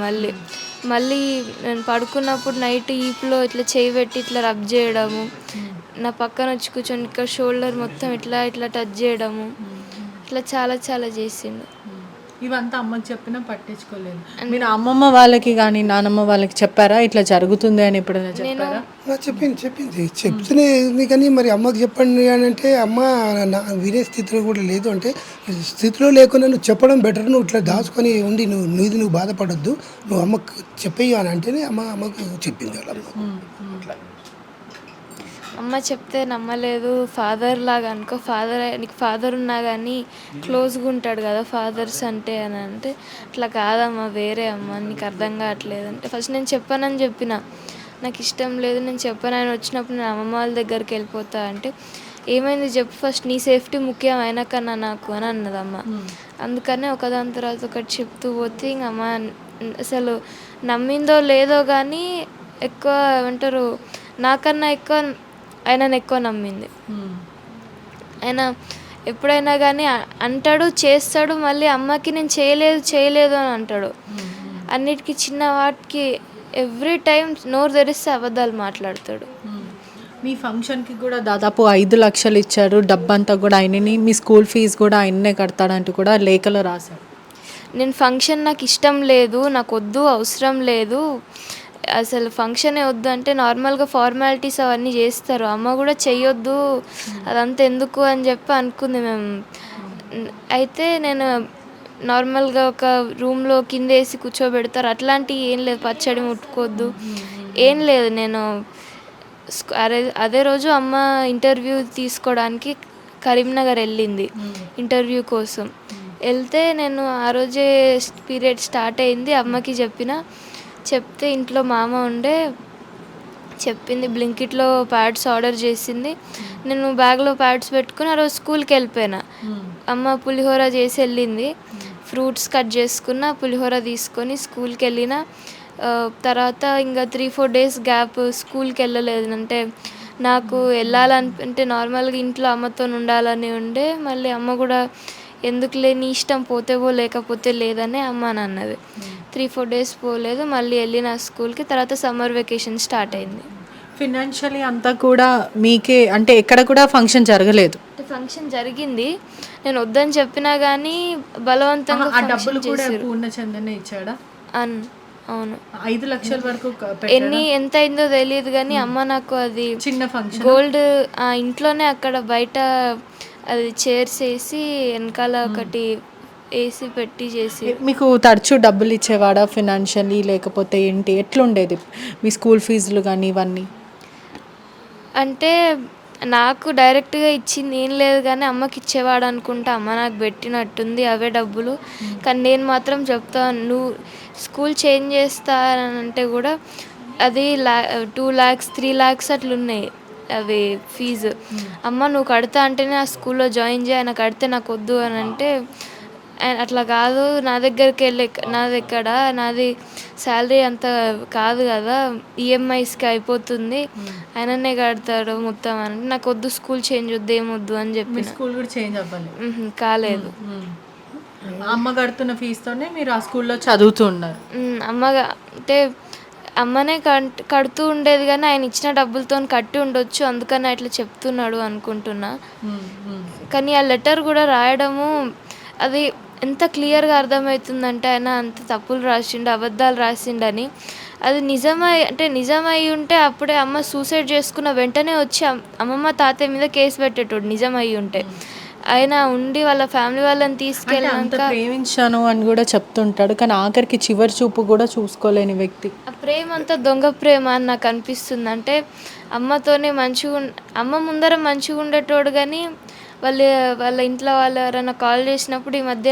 మళ్ళీ నేను పడుకున్నప్పుడు నైట్ ఈప్లో ఇట్లా చెయ్యి పెట్టి ఇట్లా రబ్ చేయడము, నా పక్కన వచ్చి కూర్చొని ఇక్కడ షోల్డర్ మొత్తం ఇట్లా ఇట్లా టచ్ చేయడము, ఇట్లా చాలా చాలా చేసిండు. ఇవంతా అమ్మకి చెప్పినా పట్టించుకోలేదు. మీరు అమ్మమ్మ వాళ్ళకి కానీ నానమ్మ వాళ్ళకి చెప్పారా ఇట్లా జరుగుతుంది అని ఎప్పుడైనా చెప్పారా? చెప్పింది చెప్తూనే ఉంది, కానీ మరి అమ్మకి చెప్పండి అని అంటే అమ్మ వినే స్థితిలో కూడా లేదు. అంటే స్థితిలో లేకుండా నువ్వు చెప్పడం బెటర్, నువ్వు ఇట్లా దాచుకొని ఉండి నువ్వు బాధపడద్దు, నువ్వు అమ్మకు చెప్పేయు అని అంటేనే అమ్మకు చెప్పింది వాళ్ళ అమ్మ. అమ్మ చెప్తే నమ్మలేదు. ఫాదర్ లాగా అనుకో, నీకు ఫాదర్ ఉన్నా కానీ క్లోజ్గా ఉంటాడు కదా ఫాదర్స్ అంటే అని అంటే, అట్లా కాదమ్మా వేరే అమ్మ, నీకు అర్థం కావట్లేదు అంటే ఫస్ట్ నేను చెప్పానని చెప్పిన, నాకు ఇష్టం లేదు నేను చెప్పాను, ఆయన వచ్చినప్పుడు నేను అమ్మమ్మ వాళ్ళ దగ్గరికి వెళ్ళిపోతా అంటే ఏమైంది చెప్పు ఫస్ట్, నీ సేఫ్టీ ముఖ్యం అయినా కన్నా నాకు అని అన్నదమ్మ. అందుకనే ఒకదాని తర్వాత ఒకటి చెప్తూ పోతే ఇంక అమ్మ అసలు నమ్మిందో లేదో కానీ ఎక్కువ ఏమంటారు నాకన్నా ఎక్కువ ఆయనను ఎక్కువ నమ్మింది. ఆయన ఎప్పుడైనా కానీ అంటాడు, చేస్తాడు, మళ్ళీ అమ్మకి నేను చేయలేదు అని అంటాడు. అన్నిటికీ చిన్న వాటికి ఎవ్రీ టైం నోరు తెరిస్తే అబద్ధాలు మాట్లాడతాడు. మీ ఫంక్షన్కి కూడా దాదాపు 5 లక్షలు ఇచ్చారు, డబ్బంతా కూడా ఆయనని, మీ స్కూల్ ఫీజు కూడా ఆయననే కడతాడంటూ కూడా లేఖలో రాశారు. నేను ఫంక్షన్ నాకు ఇష్టం లేదు, నాకు వద్దు, అవసరం లేదు, అసలు ఫంక్షనే వద్దు అంటే నార్మల్గా ఫార్మాలిటీస్ అవన్నీ చేస్తారు, అమ్మ కూడా చెయ్యొద్దు అదంతా ఎందుకు అని చెప్పి అనుకుంది మేము. అయితే నేను నార్మల్గా ఒక రూమ్లో కింద వేసి కూర్చోబెడతారు, అట్లాంటివి ఏం లేదు, పచ్చడి ముట్టుకోవద్దు ఏం లేదు. నేను అదే రోజు అమ్మ ఇంటర్వ్యూ తీసుకోవడానికి కరీంనగర్ వెళ్ళింది ఇంటర్వ్యూ కోసం. వెళ్తే నేను ఆ రోజే పీరియడ్ స్టార్ట్ అయింది. అమ్మకి చెప్తే ఇంట్లో మామ ఉండే చెప్పింది. బ్లింకిట్లో ప్యాడ్స్ ఆర్డర్ చేసింది. నేను బ్యాగ్లో ప్యాడ్స్ పెట్టుకుని ఆ రోజు స్కూల్కి వెళ్ళిపోయినా. అమ్మ పులిహోర చేసి వెళ్ళింది. ఫ్రూట్స్ కట్ చేసుకున్న, పులిహోర తీసుకొని స్కూల్కి వెళ్ళిన. తర్వాత ఇంకా 3-4 డేస్ గ్యాప్ స్కూల్కి వెళ్ళలేదు. అంటే నాకు వెళ్ళాలంటే నార్మల్గా ఇంట్లో అమ్మతో ఉండాలని ఉండే. మళ్ళీ అమ్మ కూడా ఎందుకులే నీ ఇష్టం, పోతే పో లేకపోతే లేదని అమ్మ అని అన్నది. 3-4 డేస్ పోలేదు. మళ్ళీ వెళ్ళిన స్కూల్కి. తర్వాత సమ్మర్ వెకేషన్ స్టార్ట్ అయింది. ఫినాన్షియలీ అంతా కూడా మీకే, అంటే ఎక్కడ కూడా ఫంక్షన్ జరగలేదు? అంటే ఫంక్షన్ జరిగింది, నేను వద్దని చెప్పినా కానీ బలవంతంగా ఆ డబ్బులు కూడా పూర్ణచందనే ఇచ్చాడా? అవును. 5 లక్షల వరకు ఎంత అయిందో తెలియదు కానీ అమ్మ నాకు అది చిన్న ఫంక్షన్ గోల్డ్ ఇంట్లోనే అక్కడ బయట అది చైర్స్ వేసి వెనకాల ఒకటి వేసి పెట్టి చేసి. మీకు తరచూ డబ్బులు ఇచ్చేవాడా ఫినాన్షియలీ, లేకపోతే ఏంటి, ఎట్లుండేది మీ స్కూల్ ఫీజులు కానీ ఇవన్నీ? అంటే నాకు డైరెక్ట్గా ఇచ్చింది ఏం లేదు కానీ అమ్మకి ఇచ్చేవాడు అనుకుంటా. అమ్మ నాకు పెట్టినట్టుంది అవే డబ్బులు. కానీ నేను మాత్రం చెప్తాను, నువ్వు స్కూల్ చేంజ్ చేస్తానంటే కూడా అది 2 lakhs 3 lakhs అట్లున్నాయి అవి ఫీజు. అమ్మ నువ్వు కడతా అంటేనే ఆ స్కూల్లో జాయిన్ చేయి, ఆయన కడితే నాకు వద్దు అని అంటే అట్లా కాదు, నా దగ్గరికి వెళ్ళి నాది శాలరీ అంత కాదు కదా, ఈఎంఐస్కి అయిపోతుంది, ఆయననే కడతాడు మొత్తం అని. నాకు వద్దు, స్కూల్ చేంజ్ వద్దు, ఏమొద్దు అని చెప్పి. స్కూల్ కూడా చేంజ్ అవ్వాలి కాలేదు. అమ్మ కడుతున్న ఫీజుతోనే మీరు ఆ స్కూల్లో చదువుతూ ఉన్నారు? అంటే అమ్మనే కడుతూ ఉండేది కానీ ఆయన ఇచ్చిన డబ్బులతో కట్టి ఉండొచ్చు, అందుకని అట్లా చెప్తున్నాడు అనుకుంటున్నా. కానీ ఆ లెటర్ కూడా రాయడము అది ఎంత క్లియర్గా అర్థమవుతుందంటే ఆయన అంత తప్పులు రాసిండు, అబద్ధాలు రాసిండని. అది నిజమై ఉంటే అప్పుడే అమ్మ సూసైడ్ చేసుకున్న వెంటనే వచ్చి అమ్మమ్మ తాతయ్య మీద కేసు పెట్టేటోడు నిజమై ఉంటే. ఆయన ఉండి వాళ్ళ ఫ్యామిలీ వాళ్ళని తీసుకెళ్ళాక ప్రేమించాను అని కూడా చెప్తుంటాడు, కానీ ఆఖరికి చివరి చూపు కూడా చూసుకోలేని వ్యక్తి. ఆ ప్రేమ అంతా దొంగ ప్రేమ అని నాకు అనిపిస్తుంది. అంటే అమ్మతోనే అమ్మ ముందర మంచిగా ఉండేటోడు కానీ వాళ్ళ ఇంట్లో వాళ్ళు ఎవరైనా కాల్ చేసినప్పుడు ఈ మధ్య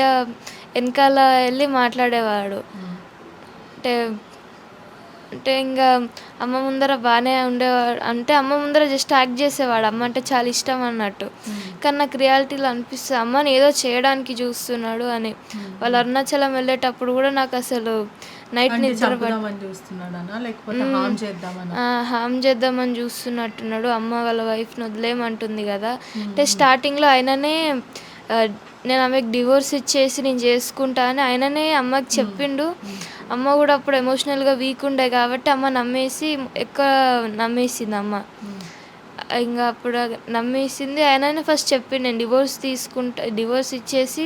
వెనకాల వెళ్ళి మాట్లాడేవాడు. అంటే ఇంకా అమ్మ ముందర బాగానే ఉండేవాడు, అంటే అమ్మ ముందర జస్ట్ యాక్ట్ చేసేవాడు, అమ్మ అంటే చాలా ఇష్టం అన్నట్టు. కానీ నాకు రియాలిటీలో అనిపిస్తుంది అమ్మని ఏదో చేయడానికి చూస్తున్నాడు అని. వాళ్ళు అరుణాచలం వెళ్ళేటప్పుడు కూడా నాకు అసలు నైట్ నిద్ర హామ్ చేద్దామని చూస్తున్నట్టున్నాడు. అమ్మ వాళ్ళ వైఫ్ని వదిలేయమంటుంది కదా. అంటే స్టార్టింగ్లో ఆయననే నేను ఆమెకు డివోర్స్ ఇచ్చేసి నేను చేసుకుంటా అని ఆయననే అమ్మకి చెప్పిండు. అమ్మ కూడా అప్పుడు ఎమోషనల్గా వీక్ ఉండే కాబట్టి అమ్మ ఎక్కువ నమ్మేసింది అమ్మ. ఇంకా అప్పుడు నమ్మేసింది. ఆయననే ఫస్ట్ చెప్పిండు నేను డివోర్స్ ఇచ్చేసి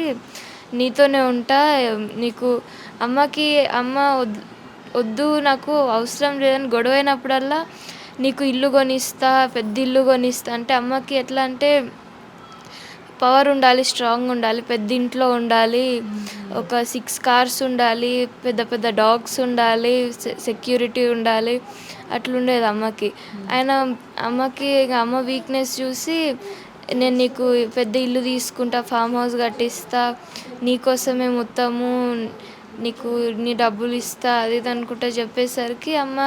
నీతోనే ఉంటా, నీకు అమ్మ వద్దు నాకు అవసరం లేదని గొడవైనప్పుడల్లా నీకు ఇల్లు కొనిస్తా, పెద్ద ఇల్లు కొనిస్తా. అంటే అమ్మకి ఎట్లా అంటే పవర్ ఉండాలి, స్ట్రాంగ్ ఉండాలి, పెద్ద ఇంట్లో ఉండాలి, ఒక 6 cars ఉండాలి, పెద్ద పెద్ద డాగ్స్ ఉండాలి, సెక్యూరిటీ ఉండాలి, అట్లుండేది అమ్మకి. అమ్మకి అమ్మ వీక్నెస్ చూసి నేను నీకు పెద్ద ఇల్లు తీసుకుంటా, ఫామ్ హౌస్ కట్టిస్తా, నీకోసమే మొత్తము, నీ డబ్బులు ఇస్తా, అది ఇది అనుకుంటా చెప్పేసరికి అమ్మ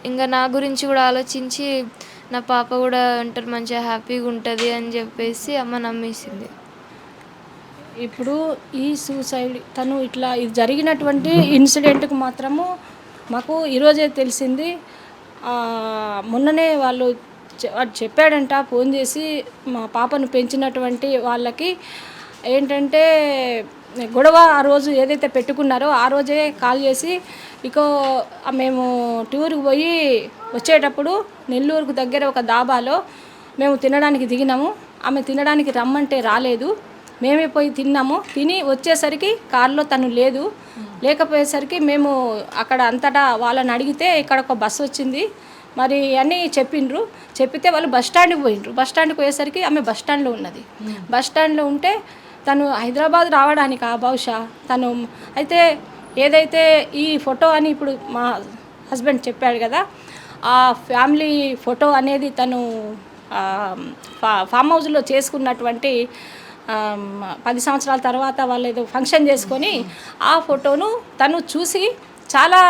ఇంకా నా గురించి కూడా ఆలోచించి నా పాప కూడా అంటారు మంచిగా హ్యాపీగా ఉంటుంది అని చెప్పేసి అమ్మ నమ్మేసింది. ఇప్పుడు ఈ సూసైడ్ ఇది జరిగినటువంటి ఇన్సిడెంట్కి మాత్రము మాకు ఈరోజే తెలిసింది. మొన్ననే వాళ్ళు చెప్పాడంట ఫోన్ చేసి, మా పాపను పెంచినటువంటి వాళ్ళకి ఏంటంటే గొడవ ఆ రోజు ఏదైతే పెట్టుకున్నారో ఆ రోజే కాల్ చేసి, మేము టూర్కి పోయి వచ్చేటప్పుడు నెల్లూరుకు దగ్గర ఒక దాబాలో మేము తినడానికి దిగినాము, ఆమె తినడానికి రమ్మంటే రాలేదు, మేమే పోయి తిని వచ్చేసరికి కారులో తను లేకపోయేసరికి మేము అక్కడ అంతటా వాళ్ళని అడిగితే ఇక్కడ ఒక బస్సు వచ్చింది మరి అని చెప్పితే వాళ్ళు బస్ స్టాండ్కి పోయేసరికి ఆమె బస్ స్టాండ్లో ఉన్నది. బస్ స్టాండ్లో ఉంటే తను హైదరాబాద్ రావడానికి బహుశా తను అయితే ఏదైతే ఈ ఫోటో అని ఇప్పుడు మా హస్బెండ్ చెప్పాడు కదా, ఆ ఆ ఫ్యామిలీ ఫోటో అనేది తను ఫామ్ హౌస్లో చేసుకున్నటువంటి 10 సంవత్సరాల తర్వాత వాళ్ళు ఏదో ఫంక్షన్ చేసుకొని ఆ ఫోటోను తను చూసి చాలా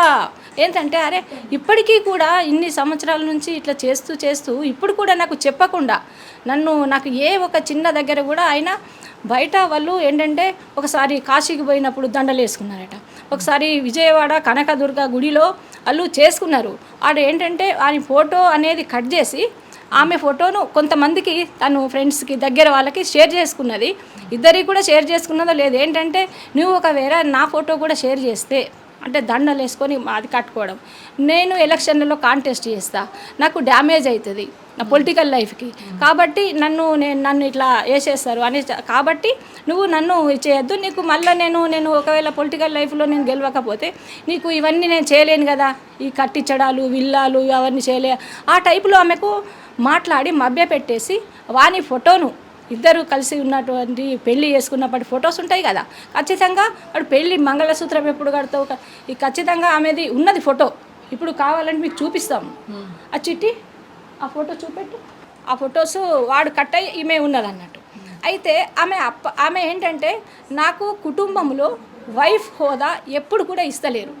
ఏంటంటే అరే ఇప్పటికీ కూడా ఇన్ని సంవత్సరాల నుంచి ఇట్లా చేస్తూ ఇప్పుడు కూడా నాకు చెప్పకుండా నాకు ఏ ఒక చిన్న దగ్గర కూడా ఆయన బయట వాళ్ళు ఏంటంటే ఒకసారి కాశీకి పోయినప్పుడు దండలు వేసుకున్నారట, ఒకసారి విజయవాడ కనకదుర్గ గుడిలో వాళ్ళు చేసుకున్నారు. ఆడ ఏంటంటే ఆయన ఫోటో అనేది కట్ చేసి ఆమె ఫోటోను కొంతమందికి తను ఫ్రెండ్స్కి దగ్గర వాళ్ళకి షేర్ చేసుకున్నది. ఇద్దరికి కూడా షేర్ చేసుకున్నదో లేదు. ఏంటంటే నువ్వు ఒకవేళ నా ఫోటో కూడా షేర్ చేస్తే అంటే దండలు వేసుకొని అది కట్టుకోవడం, నేను ఎలక్షన్లలో కాంటెస్ట్ చేస్తా, నాకు డ్యామేజ్ అవుతుంది నా పొలిటికల్ లైఫ్కి, కాబట్టి నన్ను ఇట్లా వేసేస్తారు అని, కాబట్టి నువ్వు నన్ను చేయొద్దు, నీకు మళ్ళీ నేను ఒకవేళ పొలిటికల్ లైఫ్లో నేను గెలవకపోతే నీకు ఇవన్నీ నేను చేయలేను కదా, ఈ కట్టించడాలు విల్లాలు అవన్నీ చేయలే ఆ టైపులో ఆమెకు మాట్లాడి మభ్యపెట్టేసి వాని ఫోటోను ఇద్దరు కలిసి ఉన్నటువంటి పెళ్లి చేసుకున్నప్పటి ఫొటోస్ ఉంటాయి కదా, ఖచ్చితంగా వాడు పెళ్లి మంగళసూత్రం ఎప్పుడు కడతావు ఈ ఖచ్చితంగా ఆమెది ఉన్నది ఫోటో, ఇప్పుడు కావాలంటే మీకు చూపిస్తాము ఆ చిట్టి, ఆ ఫోటో చూపెట్టు, ఆ ఫొటోస్ వాడు కట్ అయ్యి ఈమె ఉన్నది అన్నట్టు. అయితే ఆమె ఏంటంటే నాకు కుటుంబంలో వైఫ్ హోదా ఎప్పుడు కూడా ఇస్తలేరు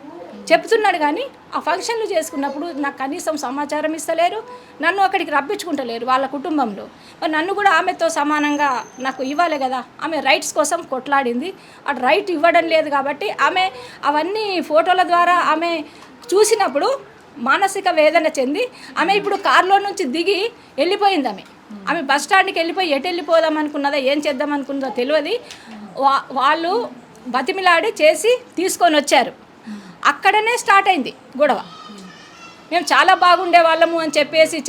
చెప్తున్నాడు, కానీ ఆ ఫంక్షన్లు చేసుకున్నప్పుడు నాకు కనీసం సమాచారం ఇస్తలేరు, నన్ను అక్కడికి రప్పించుకుంటలేరు వాళ్ళ కుటుంబంలో. నన్ను కూడా ఆమెతో సమానంగా నాకు ఇవ్వాలి కదా, ఆమె రైట్స్ కోసం కొట్లాడింది, అటు రైట్ ఇవ్వడం లేదు కాబట్టి ఆమె అవన్నీ ఫోటోల ద్వారా ఆమె చూసినప్పుడు మానసిక వేదన చెంది ఆమె ఇప్పుడు కారులో నుంచి దిగి వెళ్ళిపోయింది. ఆమె బస్ స్టాండ్కి వెళ్ళిపోయి ఎటు వెళ్ళిపోదాం అనుకున్నదా ఏం చేద్దాం అనుకున్నదో తెలియదు. వాళ్ళు బతిమిలాడి చేసి తీసుకొని వచ్చారు, అక్కడనే స్టార్ట్ అయింది గొడవ. మేము చాలా బాగుండే వాళ్ళము అని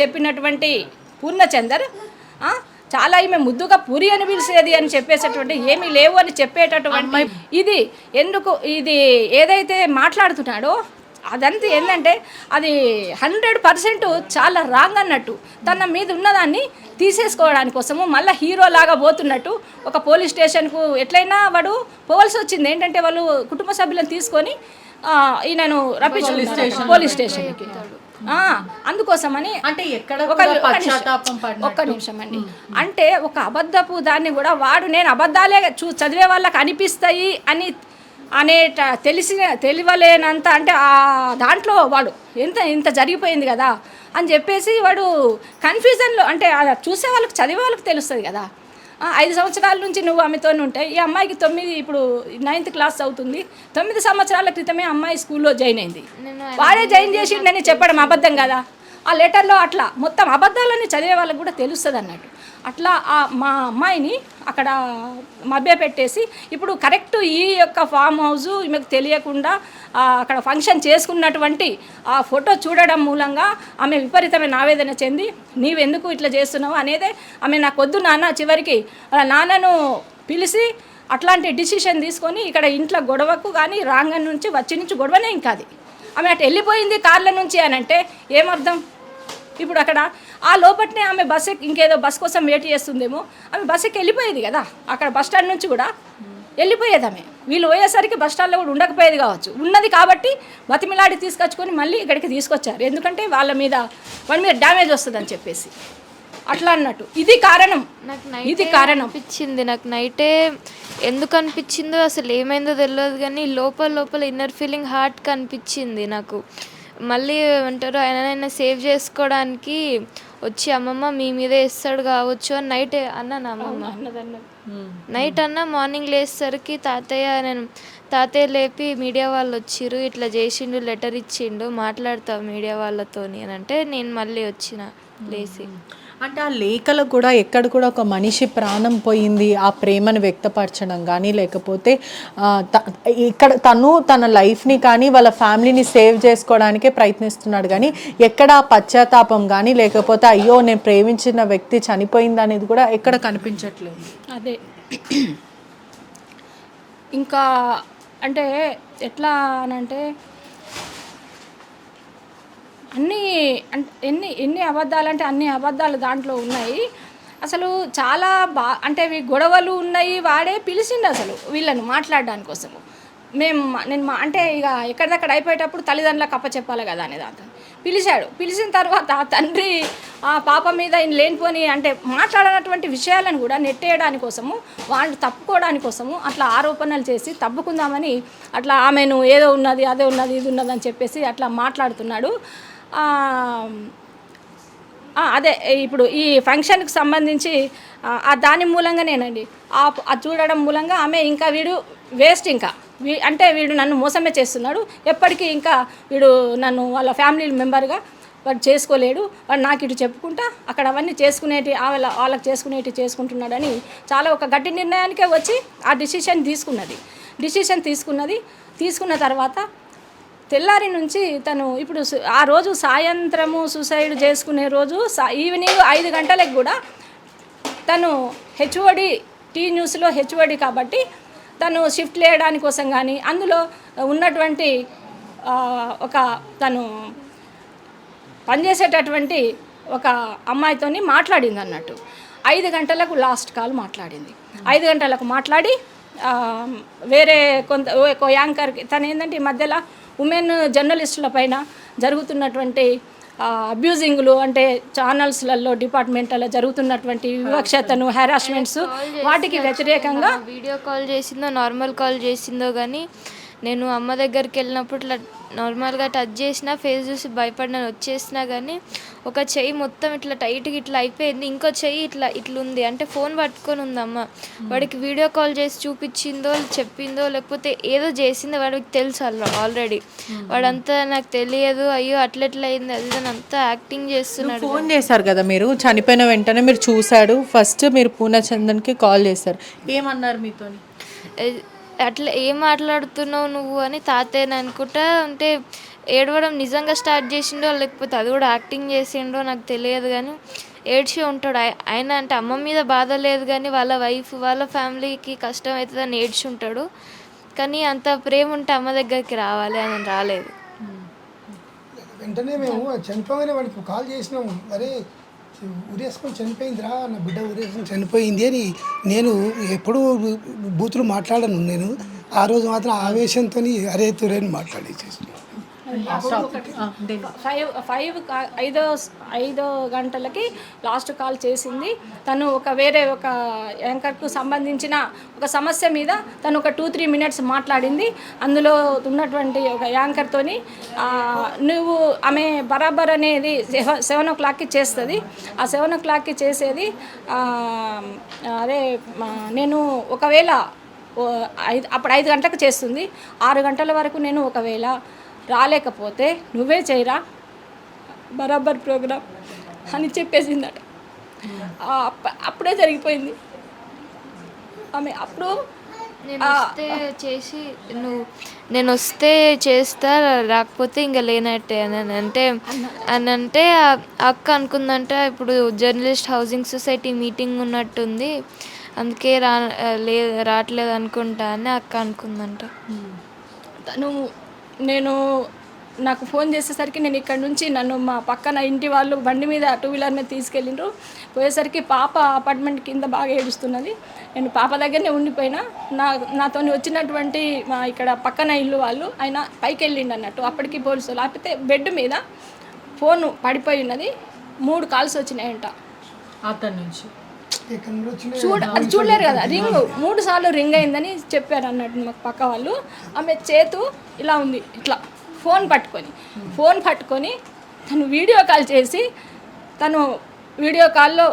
చెప్పినటువంటి పూర్ణచందర్ చాలా ఈమె ముద్దుగా పూరి అని పిలిచేది అని చెప్పేసేటువంటి ఏమీ లేవు అని చెప్పేటటువంటి ఇది ఏదైతే మాట్లాడుతున్నాడో అదంతా ఏంటంటే అది 100% చాలా రాంగ్ అన్నట్టు, తన మీద ఉన్నదాన్ని తీసేసుకోవడానికి కోసము మళ్ళీ హీరోలాగా పోతున్నట్టు ఒక పోలీస్ స్టేషన్కు ఎట్లయినా వాడు పోవాల్సి వచ్చింది. ఏంటంటే వాళ్ళు కుటుంబ సభ్యులను తీసుకొని ఈయనను రప్పించుకున్నారు పోలీస్ స్టేషన్కి. అందుకోసమని అంటే ఒక్క నిమిషం అండి, అంటే ఒక అబద్ధపు దాన్ని కూడా వాడు నేను అబద్ధాలే చదివే వాళ్ళకి అనిపిస్తాయి అని తెలియలేనంత, అంటే ఆ దాంట్లో వాడు ఇంత జరిగిపోయింది కదా అని చెప్పేసి వాడు కన్ఫ్యూజన్లో, అంటే చూసే వాళ్ళకి చదివే వాళ్ళకి తెలుస్తుంది కదా. 5 సంవత్సరాల నుంచి నువ్వు ఆమెతో ఉంటే ఈ అమ్మాయికి 9 ఇప్పుడు 9th క్లాస్ అవుతుంది, 9 సంవత్సరాల క్రితమే అమ్మాయి స్కూల్లో జాయిన్ అయింది, వాడే జాయిన్ చేసి నేను చెప్పడం అబద్ధం కదా. ఆ లెటర్లో అట్లా మొత్తం అబద్ధాలని చదివే వాళ్ళకి కూడా తెలుస్తుంది అన్నట్టు. అట్లా మా అమ్మాయిని అక్కడ మభ్యపెట్టేసి ఇప్పుడు కరెక్ట్ ఈ యొక్క ఫామ్ హౌస్ ఈమెకు తెలియకుండా అక్కడ ఫంక్షన్ చేసుకున్నటువంటి ఆ ఫోటో చూడడం మూలంగా ఆమె విపరీతమైన ఆవేదన చెంది నీవెందుకు ఇట్లా చేస్తున్నావు అనేదే ఆమె నాకు వద్దు నాన్న, చివరికి నాన్నను పిలిచి అట్లాంటి డిసిషన్ తీసుకొని ఇక్కడ ఇంట్లో గొడవకు కానీ రాంగన్ నుంచి నుంచి గొడవనే ఇంకా అది ఆమె అటు వెళ్ళిపోయింది కార్ల నుంచి అని అంటే ఏమర్థం? ఇప్పుడు అక్కడ ఆ లోపట్నే ఆమె ఇంకేదో బస్ కోసం వెయిట్ చేస్తుందేమో, ఆమె బస్సుకి వెళ్ళిపోయేది కదా, అక్కడ బస్ స్టాండ్ నుంచి కూడా వెళ్ళిపోయేది ఆమె. వీళ్ళు పోయేసరికి బస్ స్టాండ్లో కూడా ఉండకపోయేది కావచ్చు, ఉన్నది కాబట్టి బతిమిలాడి తీసుకొచ్చుకొని మళ్ళీ ఇక్కడికి తీసుకొచ్చారు, ఎందుకంటే వాళ్ళ మీద డ్యామేజ్ వస్తుందని చెప్పేసి అట్లా అన్నట్టు. ఇది కారణం, ఇది కారణం అనిపించింది నాకు. నైటే ఎందుకు అనిపించిందో అసలు ఏమైందో తెలియదు, కానీ లోపల ఇన్నర్ ఫీలింగ్ హార్ట్కి అనిపించింది నాకు. మళ్ళీ ఏమంటారు ఆయన సేవ్ చేసుకోవడానికి వచ్చి అమ్మమ్మ మీ మీద వేస్తాడు కావచ్చు అని నైట్ అన్నాను. అమ్మమ్మ నైట్ అన్న, మార్నింగ్ లేచేసరికి తాతయ్య లేపి మీడియా వాళ్ళు వచ్చిర్రు, ఇట్లా చేసిండు, లెటర్ ఇచ్చిండు, మాట్లాడతావు మీడియా వాళ్ళతోని అని అంటే నేను మళ్ళీ వచ్చిన లేచి. అంటే ఆ లేఖలో కూడా ఎక్కడ కూడా ఒక మనిషి ప్రాణం పోయింది ఆ ప్రేమను వ్యక్తపరచడం కానీ, లేకపోతే ఇక్కడ తన లైఫ్ని కానీ వాళ్ళ ఫ్యామిలీని సేవ్ చేసుకోవడానికే ప్రయత్నిస్తున్నాడు, కానీ ఎక్కడ పశ్చాత్తాపం కానీ లేకపోతే అయ్యో నేను ప్రేమించిన వ్యక్తి చనిపోయింది అనేది కూడా ఎక్కడ కనిపించట్లేదు. అదే ఇంకా అంటే ఎట్లా అనంటే ఎన్ని అబద్ధాలు అంటే అన్ని అబద్ధాలు దాంట్లో ఉన్నాయి. అసలు చాలా అంటే గొడవలు ఉన్నాయి, వాడే పిలిచిండు అసలు వీళ్ళను మాట్లాడడానికి కోసము. నేను అంటే ఇక ఎక్కడిదక్కడ అయిపోయేటప్పుడు తల్లిదండ్రులకు అప్పచెప్పాలి కదా అనే దాంతో పిలిచాడు. పిలిచిన తర్వాత తండ్రి ఆ పాప మీద ఈయన లేనిపోని అంటే మాట్లాడినటువంటి విషయాలను కూడా నెట్టేయడానికి కోసము, వాళ్ళు తప్పుకోవడానికి కోసము అట్లా ఆరోపణలు చేసి తప్పుకుందామని అట్లా ఆమెను ఏదో ఉన్నది అదే ఉన్నది ఇది ఉన్నది అని చెప్పేసి అట్లా మాట్లాడుతున్నాడు. అదే ఇప్పుడు ఈ ఫంక్షన్కి సంబంధించి దాని మూలంగానేనండి అది చూడడం మూలంగా ఆమె ఇంకా వీడు వేస్ట్ ఇంకా అంటే వీడు నన్ను మోసమే చేస్తున్నాడు, ఎప్పటికీ ఇంకా వీడు నన్ను వాళ్ళ ఫ్యామిలీ మెంబర్గా వాడు చేసుకోలేడు, వాడు నాకు ఇటు చెప్పుకుంటా అక్కడ అవన్నీ చేసుకునేటి వాళ్ళకి చేసుకునేటి చేసుకుంటున్నాడని చాలా ఒక గట్టి నిర్ణయానికే వచ్చి ఆ డిసిషన్ తీసుకున్న తర్వాత తెల్లారి నుంచి తను ఇప్పుడు ఆ రోజు సాయంత్రము సూసైడ్ చేసుకునే రోజు ఈవినింగ్ 5 గంటలకు కూడా తను హెచ్ఓడి టీ న్యూస్లో హెచ్ఓడి కాబట్టి తను షిఫ్ట్ లేయడానికి కోసం కానీ అందులో ఉన్నటువంటి తను పనిచేసేటటువంటి ఒక అమ్మాయితోని మాట్లాడింది అన్నట్టు. 5 గంటలకు లాస్ట్ కాల్ మాట్లాడింది. 5 గంటలకు మాట్లాడి వేరే ఒక యాంకర్కి తను ఏంటంటే ఈ మధ్యలో ఉమెన్ జర్నలిస్టుల పైన జరుగుతున్నటువంటి అబ్యూజింగ్లు అంటే ఛానల్స్లలో డిపార్ట్మెంట్లో జరుగుతున్నటువంటి వివక్షతను హెరాస్మెంట్స్ వాటికి వ్యతిరేకంగా వీడియో కాల్ చేసిందో నార్మల్ కాల్ చేసిందో కానీ నేను అమ్మ దగ్గరికి వెళ్ళినప్పుడు ఇట్లా నార్మల్గా టచ్ చేసినా ఫేస్ చూసి భయపడినా వచ్చేసినా కానీ ఒక చెయ్యి మొత్తం ఇట్లా టైట్గా ఇట్లా అయిపోయింది, ఇంకో చెయ్యి ఇట్లుంది అంటే ఫోన్ పట్టుకొని ఉంది అమ్మ. వాడికి వీడియో కాల్ చేసి చూపించిందో చెప్పిందో లేకపోతే ఏదో చేసిందో వాడికి తెలుసు ఆల్రెడీ. వాడంతా నాకు తెలియదు, అయ్యో అట్లెట్లా అయింది అది అంతా యాక్టింగ్ చేస్తున్నాడు. ఫోన్ చేశారు కదా మీరు, చనిపోయిన వెంటనే మీరు చూశాడు, ఫస్ట్ మీరు పూర్ణచందన్కి కాల్ చేశారు, ఏమన్నారు మీతో? అట్లా ఏం మాట్లాడుతున్నావు నువ్వు అని తాతయ్యని అనుకుంటా అంటే ఏడవడం నిజంగా స్టార్ట్ చేసిండో లేకపోతే అది కూడా యాక్టింగ్ చేసిండో నాకు తెలియదు కానీ ఏడ్చి ఉంటాడు ఆయన. అంటే అమ్మ మీద బాధ లేదు కానీ వాళ్ళ వైఫ్ వాళ్ళ ఫ్యామిలీకి కష్టం అవుతుందని ఏడ్చి ఉంటాడు. కానీ అంత ప్రేమ ఉంటే అమ్మ దగ్గరికి రావాలి అని రాలేదు. వెంటనే మేము చనిపోయిన వాడికి కాల్ చేసినాము, అరే ఉరేసుకొని చనిపోయిందిరా నా బిడ్డ ఉరేసుకొని చనిపోయింది అని. నేను ఎప్పుడూ బూతులు మాట్లాడను, నేను ఆ రోజు మాత్రం ఆవేశంతో అరే తురేని మాట్లాడేసేసి 5 గంటలకి లాస్ట్ కాల్ చేసింది. తను వేరే ఒక యాంకర్కు సంబంధించిన ఒక సమస్య మీద తను ఒక 2-3 మినిట్స్ మాట్లాడింది. అందులో ఉన్నటువంటి ఒక యాంకర్తోని నువ్వు ఆమె బరాబర్ అనేది 7 o'clockకి చేస్తుంది. ఆ 7 o'clockకి చేసేది అదే నేను ఒకవేళ అప్పుడు 5 గంటలకు చేస్తుంది, 6 గంటల వరకు నేను ఒకవేళ రాలేకపోతే నువ్వే చేయరా బరాబర్ ప్రోగ్రామ్ అని చెప్పేసిందట. అప్పుడే జరిగిపోయింది ఆమె. అప్పుడు నేను వస్తే చేస్తా రాకపోతే ఇంకా లేనట్టే అని అంటే అక్క అనుకుందంట ఇప్పుడు జర్నలిస్ట్ హౌసింగ్ సొసైటీ మీటింగ్ ఉన్నట్టుంది అందుకే రావట్లేదు అనుకుంటా అని అక్క అనుకుందంట. నాకు ఫోన్ చేసేసరికి నేను ఇక్కడ నుంచి నన్ను మా పక్కన ఇంటి వాళ్ళు బండి మీద 2 వీలర్ మీద తీసుకెళ్ళిండ్రు. పోయేసరికి పాప అపార్ట్మెంట్ కింద బాగా ఏడుస్తున్నది. నేను పాప దగ్గరనే ఉండిపోయినా. నాతో వచ్చినటువంటి మా ఇక్కడ పక్కన ఇల్లు వాళ్ళు ఆయన పైకి వెళ్ళిండు అన్నట్టు. అప్పటికి పోలీసులు లేకపోతే బెడ్ మీద ఫోను పడిపోయి ఉన్నది. 3 కాల్స్ వచ్చినాయంట అతని నుంచి. అది చూడలేరు కదా, 3 సార్లు రింగ్ అయిందని చెప్పారు అన్నట్టు మాకు పక్క వాళ్ళు. ఆమె చేతు ఇలా ఉంది, ఇట్లా ఫోన్ పట్టుకొని తను వీడియో కాల్ చేసి తను వీడియో కాల్లో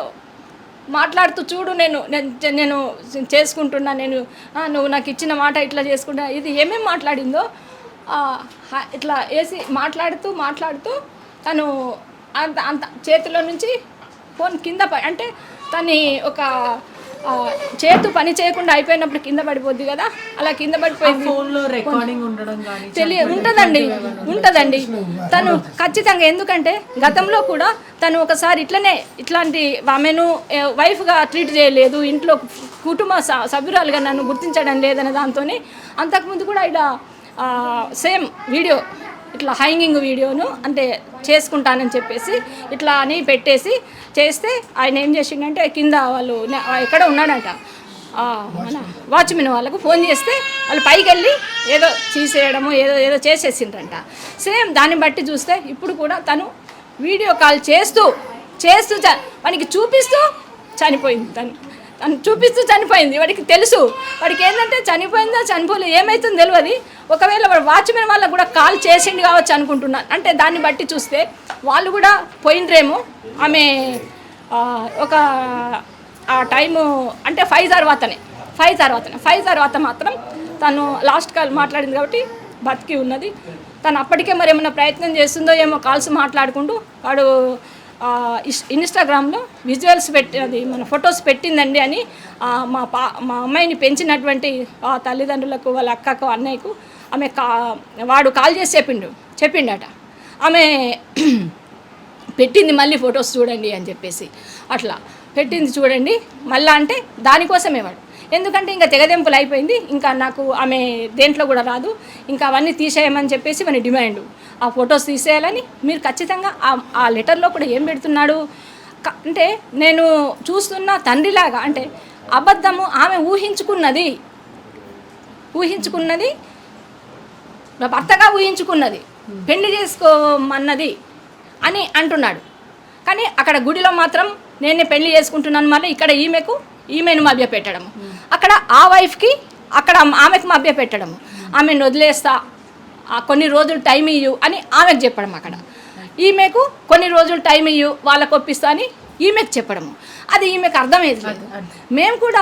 మాట్లాడుతూ చూడు నేను చేసుకుంటున్నా, నువ్వు నాకు ఇచ్చిన మాట ఇట్లా చేసుకుంటా, ఇది ఏమేమి మాట్లాడిందో ఇట్లా వేసి మాట్లాడుతూ తను అంత చేతిలో నుంచి ఫోన్ కింద అంటే తను ఒక చేతు పని చేయకుండా అయిపోయినప్పుడు కింద పడిపోద్ది కదా, అలా కింద పడిపోయింది. ఉంటుందండి తను ఖచ్చితంగా. ఎందుకంటే గతంలో కూడా తను ఒకసారి ఇట్లాంటి ఆమెను వైఫ్గా ట్రీట్ చేయలేదు, ఇంట్లో కుటుంబ సభ్యురాలుగా నన్ను గుర్తించడం లేదనే దాంతో అంతకుముందు కూడా ఇలా సేమ్ వీడియో ఇట్లా హ్యాంగింగ్ వీడియోను అంటే చేసుకుంటానని చెప్పేసి ఇట్లా అని పెట్టేసి చేస్తే ఆయన ఏం చేసిండంటే కింద వాళ్ళు ఎక్కడ ఉన్నాడంట మన వాచ్మెన్ వాళ్ళకు ఫోన్ చేస్తే వాళ్ళు పైకి వెళ్ళి ఏదో తీసేయడము ఏదో ఏదో చేసేసిండ్రంట. సేమ్ దాన్ని బట్టి చూస్తే ఇప్పుడు కూడా తను వీడియో కాల్ చేస్తూ వాడికి చూపిస్తూ చనిపోయింది. తను చూపిస్తూ చనిపోయింది. వాడికి తెలుసు, వాడికి ఏంటంటే చనిపోయిందా చనిపోలేదు ఏమవుతుందో తెలియదు. ఒకవేళ వాడు వాచ్మెన్ వాళ్ళకు కూడా కాల్ చేసిండు కావచ్చు అనుకుంటున్నాను. అంటే దాన్ని బట్టి చూస్తే వాళ్ళు కూడా పోయినరేమో. ఆమె ఒక ఆ టైము అంటే 5 తర్వాత మాత్రం తను లాస్ట్ కాల్ మాట్లాడింది కాబట్టి బతికి ఉన్నది. తను అప్పటికే మరి ఏమైనా ప్రయత్నం చేస్తుందో ఏమో, కాల్స్ మాట్లాడుకుంటూ వాడు ఇన్స్టాగ్రామ్లో విజువల్స్ అది మన ఫొటోస్ పెట్టిందండి అని మా అమ్మాయిని పెంచినటువంటి తల్లిదండ్రులకు, వాళ్ళ అక్కకు, అన్నయ్యకు ఆమె వాడు కాల్ చేసి చెప్పిండట. ఆమె పెట్టింది మళ్ళీ ఫొటోస్ చూడండి అని చెప్పేసి అట్లా పెట్టింది చూడండి మళ్ళీ. అంటే దానికోసమే వాడు, ఎందుకంటే ఇంకా తెగదెంపులు అయిపోయింది, ఇంకా నాకు ఆమె దేంట్లో కూడా రాదు, ఇంకా అవన్నీ తీసేయమని చెప్పేసి మన డిమాండ్. ఆ ఫొటోస్ తీసేయాలని మీరు ఖచ్చితంగా ఆ లెటర్లో కూడా ఏం పెడుతున్నాడు అంటే, నేను చూస్తున్న తండ్రిలాగా అంటే అబద్ధము ఆమె ఊహించుకున్నది భర్తగా ఊహించుకున్నది, పెళ్లి చేసుకోమన్నది అని అంటున్నాడు. కానీ అక్కడ గుడిలో మాత్రం నేనే పెళ్లి చేసుకుంటున్నాను, మళ్ళీ ఇక్కడ ఈమెను మభ్య పెట్టడము, అక్కడ ఆ వైఫ్కి అక్కడ ఆమెకు మభ్య పెట్టడము, ఆమెను వదిలేస్తా కొన్ని రోజులు టైం ఇయ్యు అని ఆమెకు చెప్పడం, అక్కడ ఈమెకు కొన్ని రోజులు టైం ఇయ్యు వాళ్ళకు ఒప్పిస్తా అని ఈమెకు చెప్పడము. అది ఈమెకు అర్థమయ్యేది లేదు. మేము కూడా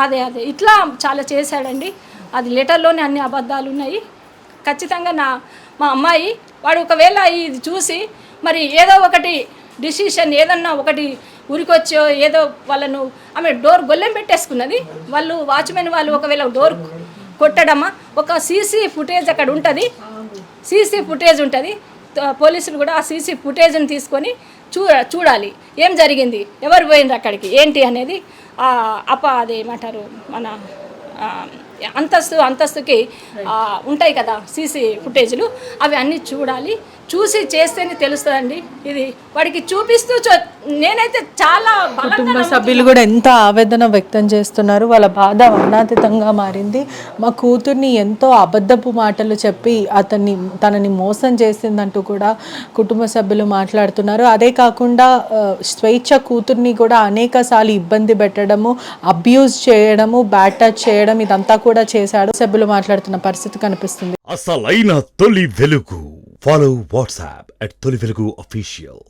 అదే ఇట్లా చాలా చేశాడండి. అది లెటర్లోనే అన్ని అబద్ధాలు ఉన్నాయి. ఖచ్చితంగా మా అమ్మాయి వాడు ఒకవేళ ఇది చూసి మరి ఏదో ఒకటి డిసిషన్ ఏదన్నా ఒకటి ఉరికొచ్చో ఏదో వాళ్ళను ఆమె డోర్ గొల్లెం పెట్టేసుకున్నది. వాళ్ళు వాచ్మెన్ వాళ్ళు ఒకవేళ డోర్ కొట్టడమా, ఒక సీసీ ఫుటేజ్ అక్కడ ఉంటుంది, సీసీ ఫుటేజ్ ఉంటుంది. పోలీసులు కూడా ఆ సీసీ ఫుటేజ్ని తీసుకొని చూడాలి ఏం జరిగింది, ఎవరు పోయినరు అక్కడికి ఏంటి అనేది. అదేమంటారు మన అంతస్తుకి ఉంటాయి కదా సీసీ ఫుటేజ్లు, అవి అన్నీ చూడాలి. చూసి చేస్తేనే తెలుస్తుందండి. ఇది వాడికి చూపిస్తూ నేనైతే చాలా కుటుంబ సభ్యులు కూడా ఎంత ఆవేదన వ్యక్తం చేస్తున్నారు. వాళ్ళ బాధ వర్ణాతీతంగా మారింది. మా కూతుర్ని ఎంతో అబద్ధపు మాటలు చెప్పి తనని మోసం చేసిందంటూ కూడా కుటుంబ సభ్యులు మాట్లాడుతున్నారు. అదే కాకుండా స్వేచ్ఛ కూతుర్ని కూడా అనేక సార్లు ఇబ్బంది పెట్టడము, అబ్యూజ్ చేయడము, బ్యాడ్ టచ్ చేయడం ఇదంతా కూడా చేశాడు. సభ్యులు మాట్లాడుతున్న పరిస్థితి కనిపిస్తుంది. అసలైన తొలి వెలుగు. Follow WhatsApp @తొలి వెలుగు official.